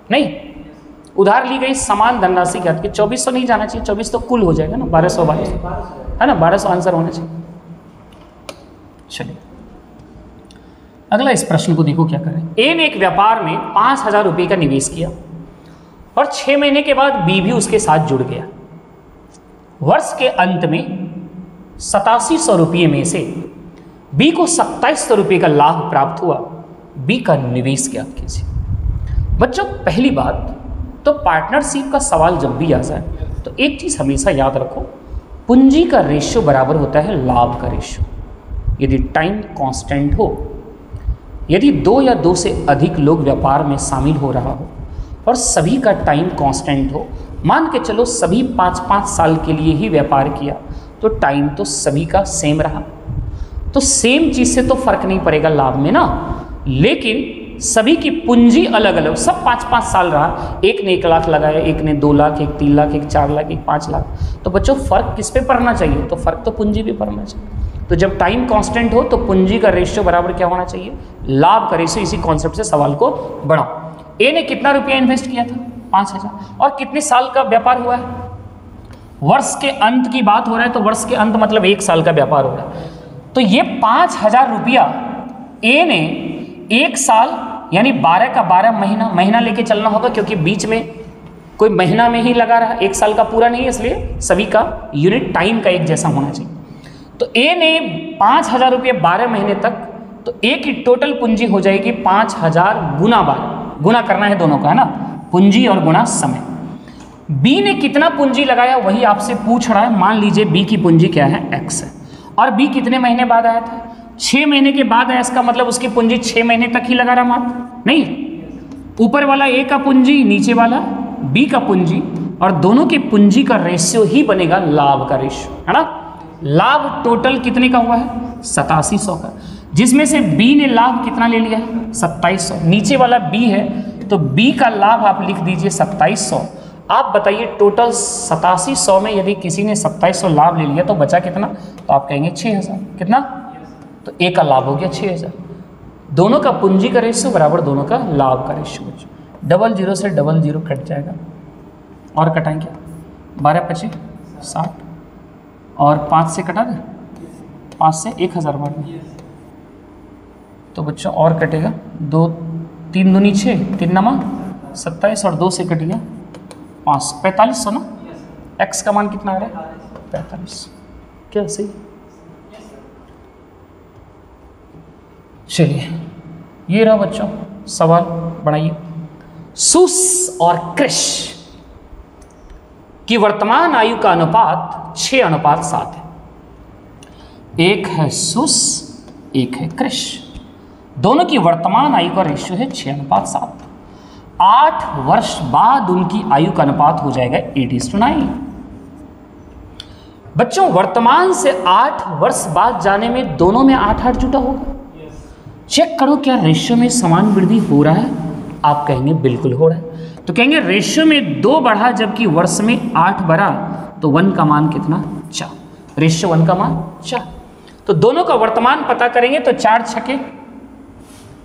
नहीं? उधार ली गई समान धनराशि क्या? 2400 नहीं जाना चाहिए, 24 तो कुल हो जाएगा ना, 1200 है ना, 1200 आंसर होना चाहिए। चलिए अगला इस प्रश्न को देखो क्या करें। ए ने एक व्यापार में 5000 रुपये का निवेश किया और 6 महीने के बाद बी भी उसके साथ जुड़ गया। वर्ष के अंत में 8700 रुपये में से बी को 2700 रुपये का लाभ प्राप्त हुआ। बी का निवेश ज्ञात कीजिए। बच्चों पहली बात तो पार्टनरशिप का सवाल जब भी आ जाए तो एक चीज़ हमेशा याद रखो, पूंजी का रेशियो बराबर होता है लाभ का रेशियो। यदि टाइम कांस्टेंट हो, यदि 2 या 2 से अधिक लोग व्यापार में शामिल हो रहा हो और सभी का टाइम कांस्टेंट हो, मान के चलो सभी 5-5 साल के लिए ही व्यापार किया तो टाइम तो सभी का सेम रहा, तो सेम चीज़ से तो फर्क नहीं पड़ेगा लाभ में ना। लेकिन सभी की पूंजी अलग अलग, सब 5-5 साल रहा, एक ने 1 लाख लगाया, एक ने 2 लाख, एक 3 लाख, एक 4 लाख, एक 5 लाख, तो बच्चों फर्क किस पे पड़ना चाहिए? तो फर्क तो पूंजी पे पड़ना चाहिए। तो जब टाइम कांस्टेंट हो तो पूंजी का रेशियो बराबर क्या होना चाहिए? लाभ का रेशियो। इसी कॉन्सेप्ट से सवाल को बढ़ाओ। ए ने कितना रुपया इन्वेस्ट किया था? 5000। और कितने साल का व्यापार हुआ है? वर्ष के अंत की बात हो रहा है तो वर्ष के अंत मतलब 1 साल का व्यापार हो रहा है। तो ये 5000 रुपया ए ने 1 साल यानी 12 का 12 महीना लेके चलना होगा, क्योंकि बीच में कोई महीना में ही लगा रहा, 1 साल का पूरा नहीं है, इसलिए सभी का यूनिट टाइम का एक जैसा होना चाहिए। तो ए ने 5000 रुपये 12 महीने तक, तो ए की टोटल पूंजी हो जाएगी 5000 गुना 12, गुना करना है दोनों का, है ना, पूंजी और गुना समय। बी ने कितना पूंजी लगाया वही आपसे पूछ रहा है। मान लीजिए बी की पूंजी क्या है? x है, और बी कितने महीने बाद आया था? 6 महीने के बाद आया। इसका मतलब उसकी पूंजी 6 महीने तक ही लगा रहा मात्र नहीं। ऊपर वाला ए का पूंजी, नीचे वाला बी का पूंजी, और दोनों के पूंजी का रेशियो ही बनेगा लाभ का रेशियो, है ना। लाभ टोटल कितने का हुआ है? 8700 का, जिसमें से बी ने लाभ कितना ले लिया है? 2700। नीचे वाला बी है तो बी का लाभ आप लिख दीजिए 2700। आप बताइए टोटल 8700 में यदि किसी ने 2700 लाभ ले लिया तो बचा कितना? तो आप कहेंगे 6000। कितना? तो ए का लाभ हो गया 6000। दोनों का पूंजी का रेशियो बराबर दोनों का लाभ का रेशियो। 00 से 00 कट जाएगा और कटाएंगे 12×5 = 60 और 5 से कटा दें, 5 से 1000 बार में, तो बच्चों और कटेगा 2 3 दूनी 6, 3 नमा 27 और 2 से कट गया 5, 4500 ना। x का मान कितना आ रहा है? 45। क्या सही? चलिए ये रहा बच्चों सवाल, बढ़ाइए। सुस और कृष की वर्तमान आयु का अनुपात 6:7 है। एक है सुस, एक है कृष। दोनों की वर्तमान आयु का रेशियो है 6:7। 8 वर्ष बाद उनकी आयु का अनुपात हो जाएगा 8:9। बच्चों वर्तमान से 8 वर्ष बाद जाने में दोनों में 8 जुटा होगा। चेक करो क्या रेशियो में समान वृद्धि हो रहा है? आप कहेंगे बिल्कुल हो रहा है। तो कहेंगे रेशियो में 2 बढ़ा जबकि वर्ष में 8 बढ़ा, तो 1 का मान कितना? 4। रेशियो 1 का मान 4। तो दोनों का वर्तमान पता करेंगे तो 4 छके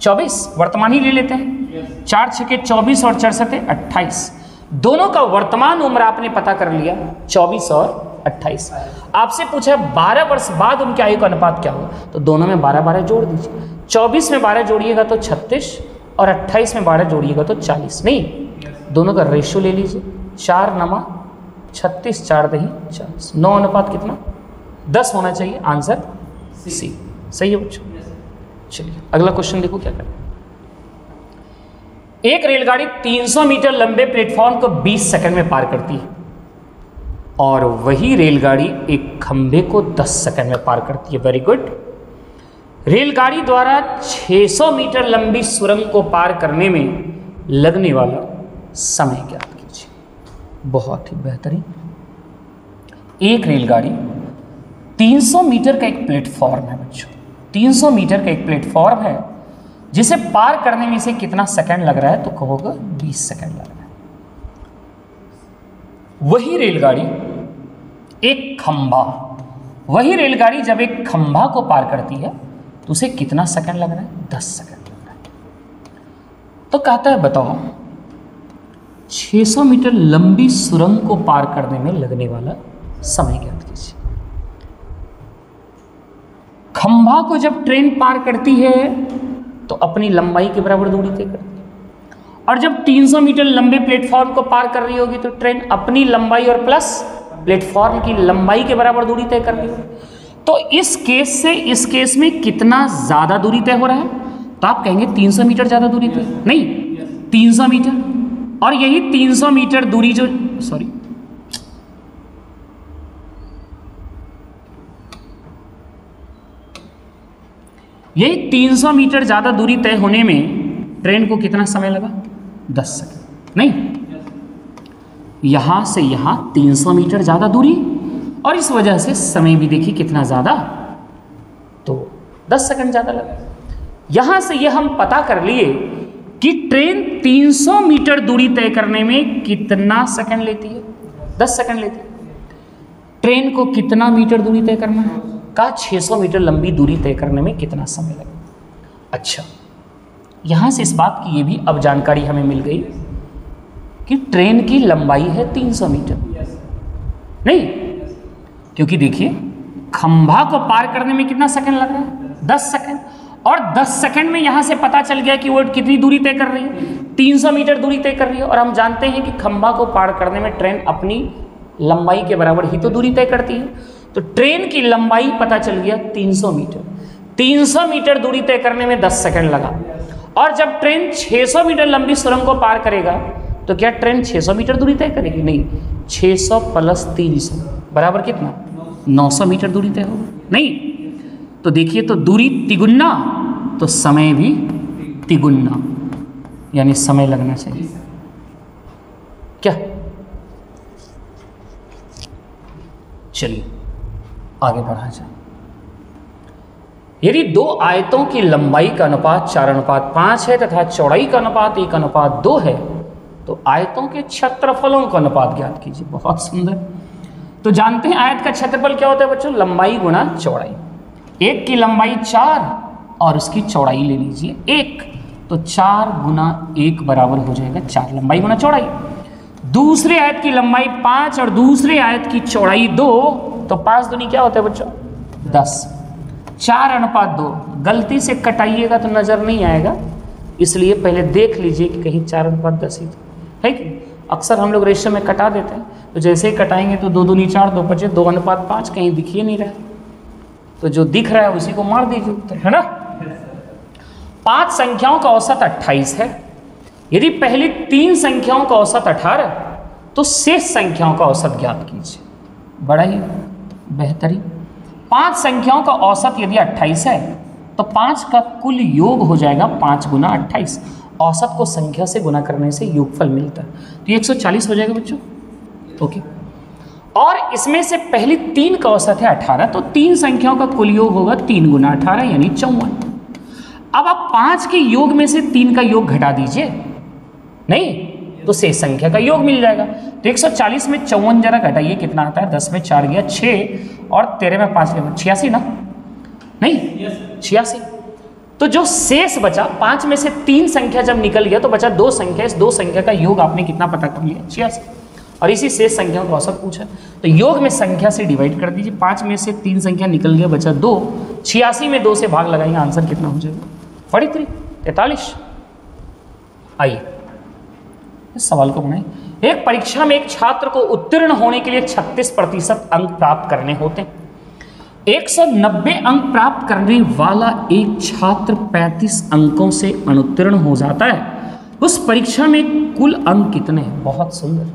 24, वर्तमान ही ले लेते हैं। 4 छके 24 और 4 सते 28। दोनों का वर्तमान उम्र आपने पता कर लिया 24 और 28। आपसे पूछा 12 वर्ष बाद उनके आयु का अनुपात क्या होगा, तो दोनों में 12-12 जोड़ दीजिए। 24 में 12 जोड़िएगा तो 36 और 28 में 12 जोड़िएगा तो 40। नहीं, दोनों का रेशियो ले लीजिए, 4 नमा 36, 4 दही 40, 9 अनुपात कितना 10 होना चाहिए। Answer C. सही है बच्चों। चलिए अगला क्वेश्चन देखो क्या करें। एक रेलगाड़ी 300 मीटर लंबे प्लेटफॉर्म को 20 सेकंड में पार करती है और वही रेलगाड़ी एक खंभे को 10 सेकंड में पार करती है। Very good. रेलगाड़ी द्वारा 600 मीटर लंबी सुरंग को पार करने में लगने वाला समय ज्ञात कीजिए। बहुत ही बेहतरीन। एक रेलगाड़ी 300 मीटर का एक प्लेटफॉर्म है बच्चों, 300 मीटर का एक प्लेटफॉर्म है जिसे पार करने में इसे कितना सेकंड लग रहा है, तो कहोगे 20 सेकंड लग रहा है। वही रेलगाड़ी एक खंभा, वही रेलगाड़ी जब एक खंभा को पार करती है तो उसे कितना सेकंड लग रहा है, 10 सेकंड लग रहा है। तो कहता है बताओ 600 मीटर लंबी सुरंग को पार करने में लगने वाला समय ज्ञात कीजिए। खंभा को जब ट्रेन पार करती है तो अपनी लंबाई के बराबर दूरी तय करती है, और जब 300 मीटर लंबे प्लेटफॉर्म को पार कर रही होगी तो ट्रेन अपनी लंबाई और प्लस प्लेटफॉर्म की लंबाई के बराबर दूरी तय कर रही होगी। तो इस केस से इस केस में कितना ज़्यादा दूरी तय हो रहा है, तो आप कहेंगे 300 मीटर ज़्यादा दूरी तय, नहीं 300 मीटर। और यही 300 मीटर दूरी जो यही 300 मीटर ज़्यादा दूरी तय होने में ट्रेन को कितना समय लगा, 10 सेकंड। नहीं, यहां से यहां 300 मीटर ज़्यादा दूरी और इस वजह से समय भी देखिए कितना ज़्यादा, तो 10 सेकंड ज़्यादा लगा। यहां से यह हम पता कर लिए कि ट्रेन 300 मीटर दूरी तय करने में कितना सेकंड लेती है, 10 सेकंड लेती है। ट्रेन को कितना मीटर दूरी तय करना है, का 600 मीटर लंबी दूरी तय करने में कितना समय लगेगा। अच्छा, यहां से इस बात की ये भी अब जानकारी हमें मिल गई कि ट्रेन की लंबाई है 300 मीटर, नहीं, क्योंकि देखिए खंभा को पार करने में कितना सेकंड लग रहा है, 10 सेकंड। और 10 सेकंड में यहां से पता चल गया कि वो कितनी दूरी तय कर रही है, 300 मीटर दूरी तय कर रही है। और हम जानते हैं कि खंभा को पार करने में ट्रेन अपनी लंबाई के बराबर ही तो दूरी तय करती है। तो ट्रेन की लंबाई पता चल गया 300 मीटर। 300 मीटर दूरी तय करने में 10 सेकंड लगा। और जब ट्रेन 600 मीटर लंबी सुरंग को पार करेगा तो क्या ट्रेन 600 मीटर दूरी तय करेगी, नहीं, 600 प्लस 300 बराबर कितना, 900 मीटर दूरी तय होगा, नहीं। तो देखिए, तो दूरी तिगुना तो समय भी तिगुना, यानी समय लगना चाहिए क्या। चलिए आगे बढ़ा जाए। यदि दो आयतों की लंबाई का अनुपात 4:5 है तथा चौड़ाई का अनुपात 1:2 है तो आयतों के क्षेत्रफलों का अनुपात ज्ञात कीजिए। बहुत सुंदर। तो जानते हैं आयत का क्षेत्रफल क्या होता है बच्चों, लंबाई गुणा चौड़ाई। एक की लंबाई 4 और उसकी चौड़ाई ले लीजिए 1, तो 4 गुना 1 बराबर हो जाएगा 4, लंबाई गुना चौड़ाई। दूसरे आयत की लंबाई 5 और दूसरे आयत की चौड़ाई 2, तो 5 दूनी क्या होता है बच्चों, 10। 4:2, गलती से कटाइएगा तो नज़र नहीं आएगा, इसलिए पहले देख लीजिए कि कहीं 4:10 ही है कि। अक्सर हम लोग रेशियो में कटा देते हैं, तो जैसे ही कटाएंगे तो 2 दूनी 4, 2 बचे 2:5, कहीं दिख ही नहीं रहा है। तो जो दिख रहा है उसी को मार दीजिए उत्तर, है ना। 5 संख्याओं का औसत 28 है। यदि पहली 3 संख्याओं का औसत 18 तो शेष संख्याओं का औसत ज्ञात कीजिए। बड़ा ही बेहतरीन। 5 संख्याओं का औसत यदि 28 है तो 5 का कुल योग हो जाएगा 5 गुना 28। औसत को संख्या से गुना करने से योगफल मिलता है, तो 140 हो जाएगा बच्चों। ओके, और इसमें से पहली 3 का औसत है 18, तो 3 संख्याओं का कुल योग होगा 3 गुना 18 यानी 54। अब आप 5 के योग में से 3 का योग घटा दीजिए, नहीं तो शेष संख्या का योग मिल जाएगा। तो 140 में 54 जरा घटाइए, कितना आता है, 10 में 4 गया 6 और 13 में 5 गया 86 ना, नहीं 86। तो जो शेष बचा 5 में से 3 संख्या जब निकल गया तो बचा 2 संख्या। इस 2 संख्या का योग आपने कितना पता कर लिया, 86। और इसी शेष संख्या का औसत पूछा, तो योग में संख्या से डिवाइड कर दीजिए। 5 में से 3 संख्या निकल गया, बचा 2। 86 में 2 से भाग लगाएंगे, आंसर कितना हो जाएगा, 43, 43। आइए इस सवाल को बनाएं। एक परीक्षा में एक छात्र को उत्तीर्ण होने के लिए 36% अंक प्राप्त करने होते हैं। 190 अंक प्राप्त करने वाला एक छात्र 35 अंकों से अनुत्तीर्ण हो जाता है। उस परीक्षा में कुल अंक कितने हैं? बहुत सुंदर।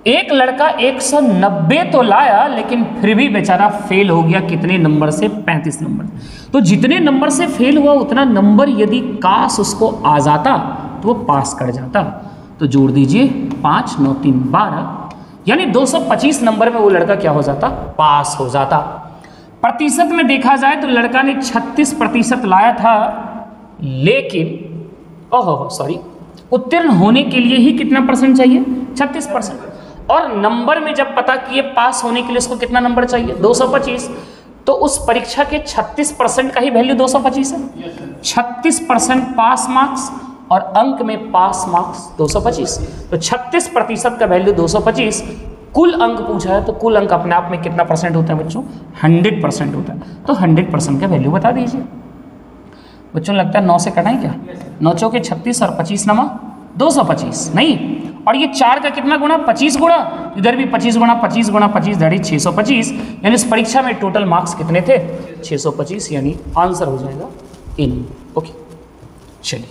एक लड़का 190 तो लाया लेकिन फिर भी बेचारा फेल हो गया। कितने नंबर से? 35 नंबर। तो जितने नंबर से फेल हुआ उतना नंबर यदि काश उसको आ जाता तो वो पास कर जाता। तो जोड़ दीजिए 5 9 3 12, यानी 225 नंबर में वो लड़का क्या हो जाता? पास हो जाता। प्रतिशत में देखा जाए तो लड़का ने 36% लाया था, लेकिन उत्तीर्ण होने के लिए ही कितना परसेंट चाहिए? 36%। और नंबर में जब पता किए पास होने के लिए उसको कितना नंबर चाहिए? 225। तो उस परीक्षा के 36% का ही वैल्यू 225 है। 36% पास मार्क्स और अंक में पास मार्क्स 225। तो 36% का वैल्यू 225। कुल अंक पूछा है तो कुल अंक अपने आप में कितना परसेंट होता है बच्चों? 100% होता है। तो 100% का वैल्यू बता दीजिए बच्चों। लगता है 9 से कटाएं क्या? 9 चौके 36 और 25 नमा 225 नहीं। और ये 4 का कितना गुणा? 25 गुणा। इधर भी 25 गुणा 25 गुणा 25 दैट इज 625। यानी इस परीक्षा में टोटल मार्क्स कितने थे? 625। यानी आंसर हो जाएगा इन। ओके, चलिए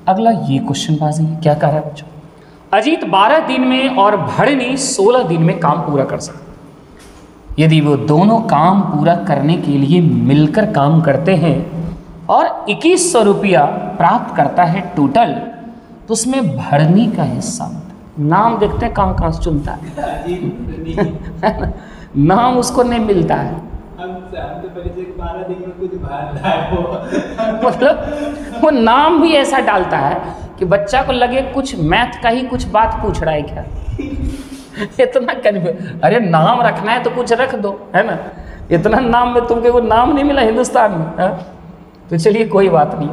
अगला ये क्वेश्चन बाजी क्या कह रहा है बच्चों? अजीत 12 दिन में और भरनी 16 दिन में काम पूरा कर सकते। यदि वो दोनों काम पूरा करने के लिए मिलकर काम करते हैं और 2100 रुपया प्राप्त करता है टोटल, तो उसमें भरनी का हिस्सा नाम देखते हैं कहाँ से चुनता है नाम उसको नहीं मिलता है। मतलब वो नाम भी ऐसा डालता है कि बच्चा को लगे कुछ मैथ का ही कुछ बात पूछ रहा है क्या इतना कन्फ्यूज। अरे नाम रखना है तो कुछ रख दो, है ना। इतना नाम में तुमको वो नाम नहीं मिला हिंदुस्तान में है? तो चलिए कोई बात नहीं,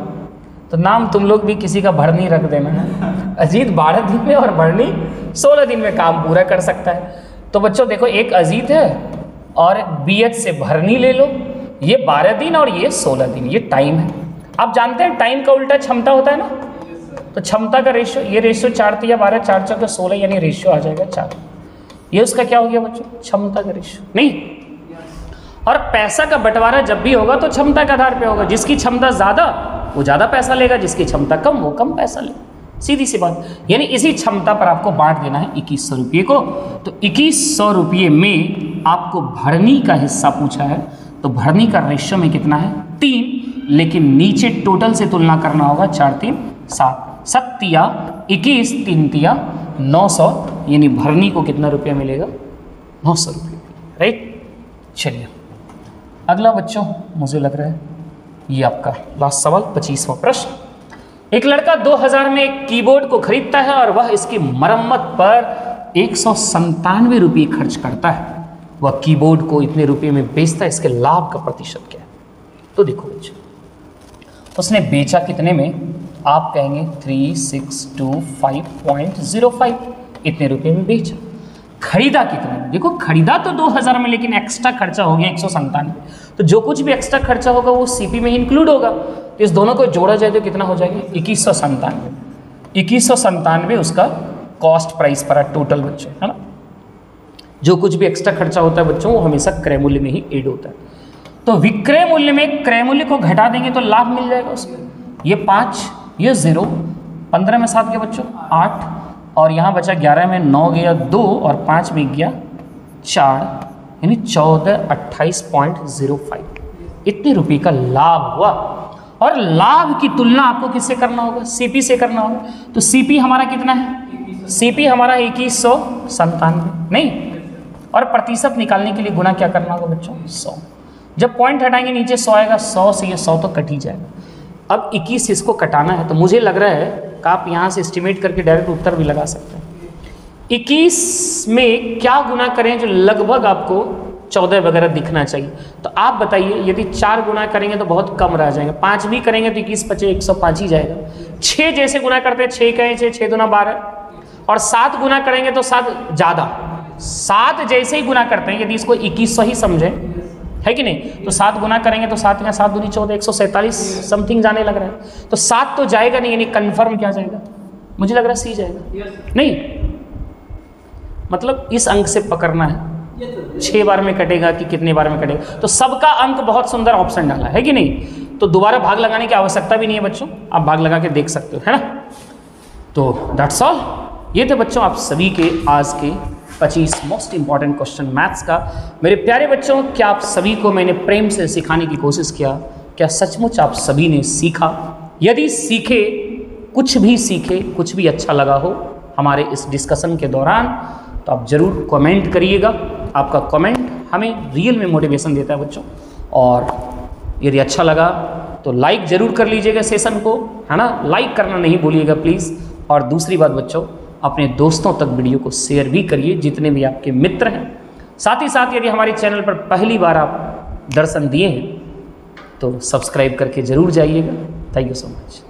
तो नाम तुम लोग भी किसी का भरनी रख देना है। अजीत 12 दिन में और भरनी 16 दिन में काम पूरा कर सकता है। तो बच्चों देखो, एक अजीत है और BH से भरनी ले लो। ये 12 दिन और ये 16 दिन, ये टाइम है। आप जानते हैं टाइम का उल्टा क्षमता होता है ना। तो क्षमता का रेशियो, ये रेशियो 4 या 12 4 4 16, यानी रेशियो आ जाएगा 4। ये उसका क्या हो गया बच्चों? क्षमता का रेशियो नहीं। और पैसा का बंटवारा जब भी होगा तो क्षमता के आधार पे होगा। जिसकी क्षमता ज़्यादा वो ज़्यादा पैसा लेगा, जिसकी क्षमता कम वो कम पैसा लेगा। सीधी सी बात। यानी इसी क्षमता पर आपको बांट देना है 2100 रुपये को। तो 2100 रुपये में आपको भरनी का हिस्सा पूछा है, तो भरनी का रेशियो में कितना है? 3। लेकिन नीचे टोटल से तुलना करना होगा। 4 3 7 7 तिया 21 3 तिया 900, यानी भरनी को कितना रुपया मिलेगा? 900 रुपये। राइट, चलिए अगला बच्चों, मुझे लग रहा है ये आपका लास्ट सवाल 25वां प्रश्न। एक लड़का 2000 में एक कीबोर्ड को खरीदता है और वह इसकी मरम्मत पर 197 रुपये खर्च करता है। वह कीबोर्ड को इतने रुपये में बेचता है, इसके लाभ का प्रतिशत क्या है? तो देखो बच्चों, उसने बेचा कितने में? आप कहेंगे 3625.05, इतने रुपये में बेचा। खरीदा कितने में? देखो खरीदा तो 2000 में, लेकिन एक्स्ट्रा खर्चा हो गया 197। तो जो कुछ भी एक्स्ट्रा खर्चा होगा वो CP में इंक्लूड होगा। तो इस दोनों को जोड़ा जाए तो कितना हो जाएगा? 2197। 2197 उसका कॉस्ट प्राइस पड़ा टोटल बच्चों, है ना। जो कुछ भी एक्स्ट्रा खर्चा होता है बच्चों वो हमेशा क्रय मूल्य में ही ऐड होता है। तो विक्रय मूल्य में क्रय मूल्य को घटा देंगे तो लाभ मिल जाएगा उसको। ये 5, ये 0, 15 में 7 गया बच्चों 8, और यहाँ बचा 11 में 9 गया 2, और 5 में गया 4, यानी 1428.05। इतने रुपये का लाभ हुआ। और लाभ की तुलना आपको किससे करना होगा? CP से करना होगा। तो CP हमारा कितना है? CP हमारा 2197 नहीं। और प्रतिशत निकालने के लिए गुना क्या करना होगा बच्चों? 100। जब पॉइंट हटाएंगे नीचे 100 आएगा, 100 से ये 100 तो कट ही जाएगा। अब 21 इसको कटाना है, तो मुझे लग रहा है कि आप यहाँ से एस्टिमेट करके डायरेक्ट उत्तर भी लगा सकते हैं। 21 में क्या गुना करें जो लगभग आपको 14 वगैरह दिखना चाहिए? तो आप बताइए, यदि 4 गुना करेंगे तो बहुत कम रह जाएगा, 5 भी करेंगे तो 21 × 5 = 105 ही जाएगा। 6 जैसे गुना करते हैं, 6 कहें 6, 6 दूना 12, और 7 गुना करेंगे तो 7 ज़्यादा। 7 जैसे ही गुना करते हैं, यदि इसको 2100 ही समझें, है कि नहीं, तो 7 गुना करेंगे तो 7 या 7 दूनी 14, 147 समथिंग जाने लग रहा है। तो 7 तो जाएगा नहीं, यानी कन्फर्म क्या जाएगा? मुझे लग रहा है सी जाएगा। नहीं, मतलब इस अंक से पकड़ना है, 6 बार में कटेगा कि कितने बार में कटेगा। तो सबका अंक बहुत सुंदर ऑप्शन डाला है कि नहीं, तो दोबारा भाग लगाने की आवश्यकता भी नहीं है बच्चों, आप भाग लगा के देख सकते हो, है ना। तो दैट्स ऑल। ये थे बच्चों आप सभी के आज के 25 मोस्ट इंपॉर्टेंट क्वेश्चन मैथ्स का। मेरे प्यारे बच्चों, क्या आप सभी को मैंने प्रेम से सिखाने की कोशिश किया? क्या सचमुच आप सभी ने सीखा? यदि सीखे, कुछ भी अच्छा लगा हो हमारे इस डिस्कशन के दौरान, तो आप ज़रूर कमेंट करिएगा। आपका कमेंट हमें रियल में मोटिवेशन देता है बच्चों। और यदि अच्छा लगा तो लाइक ज़रूर कर लीजिएगा सेशन को, है ना, लाइक करना नहीं भूलिएगा प्लीज़। और दूसरी बात बच्चों, अपने दोस्तों तक वीडियो को शेयर भी करिए, जितने भी आपके मित्र हैं। साथ ही साथ यदि हमारे चैनल पर पहली बार आप दर्शन दिए हैं तो सब्सक्राइब करके ज़रूर जाइएगा। Thank you so much.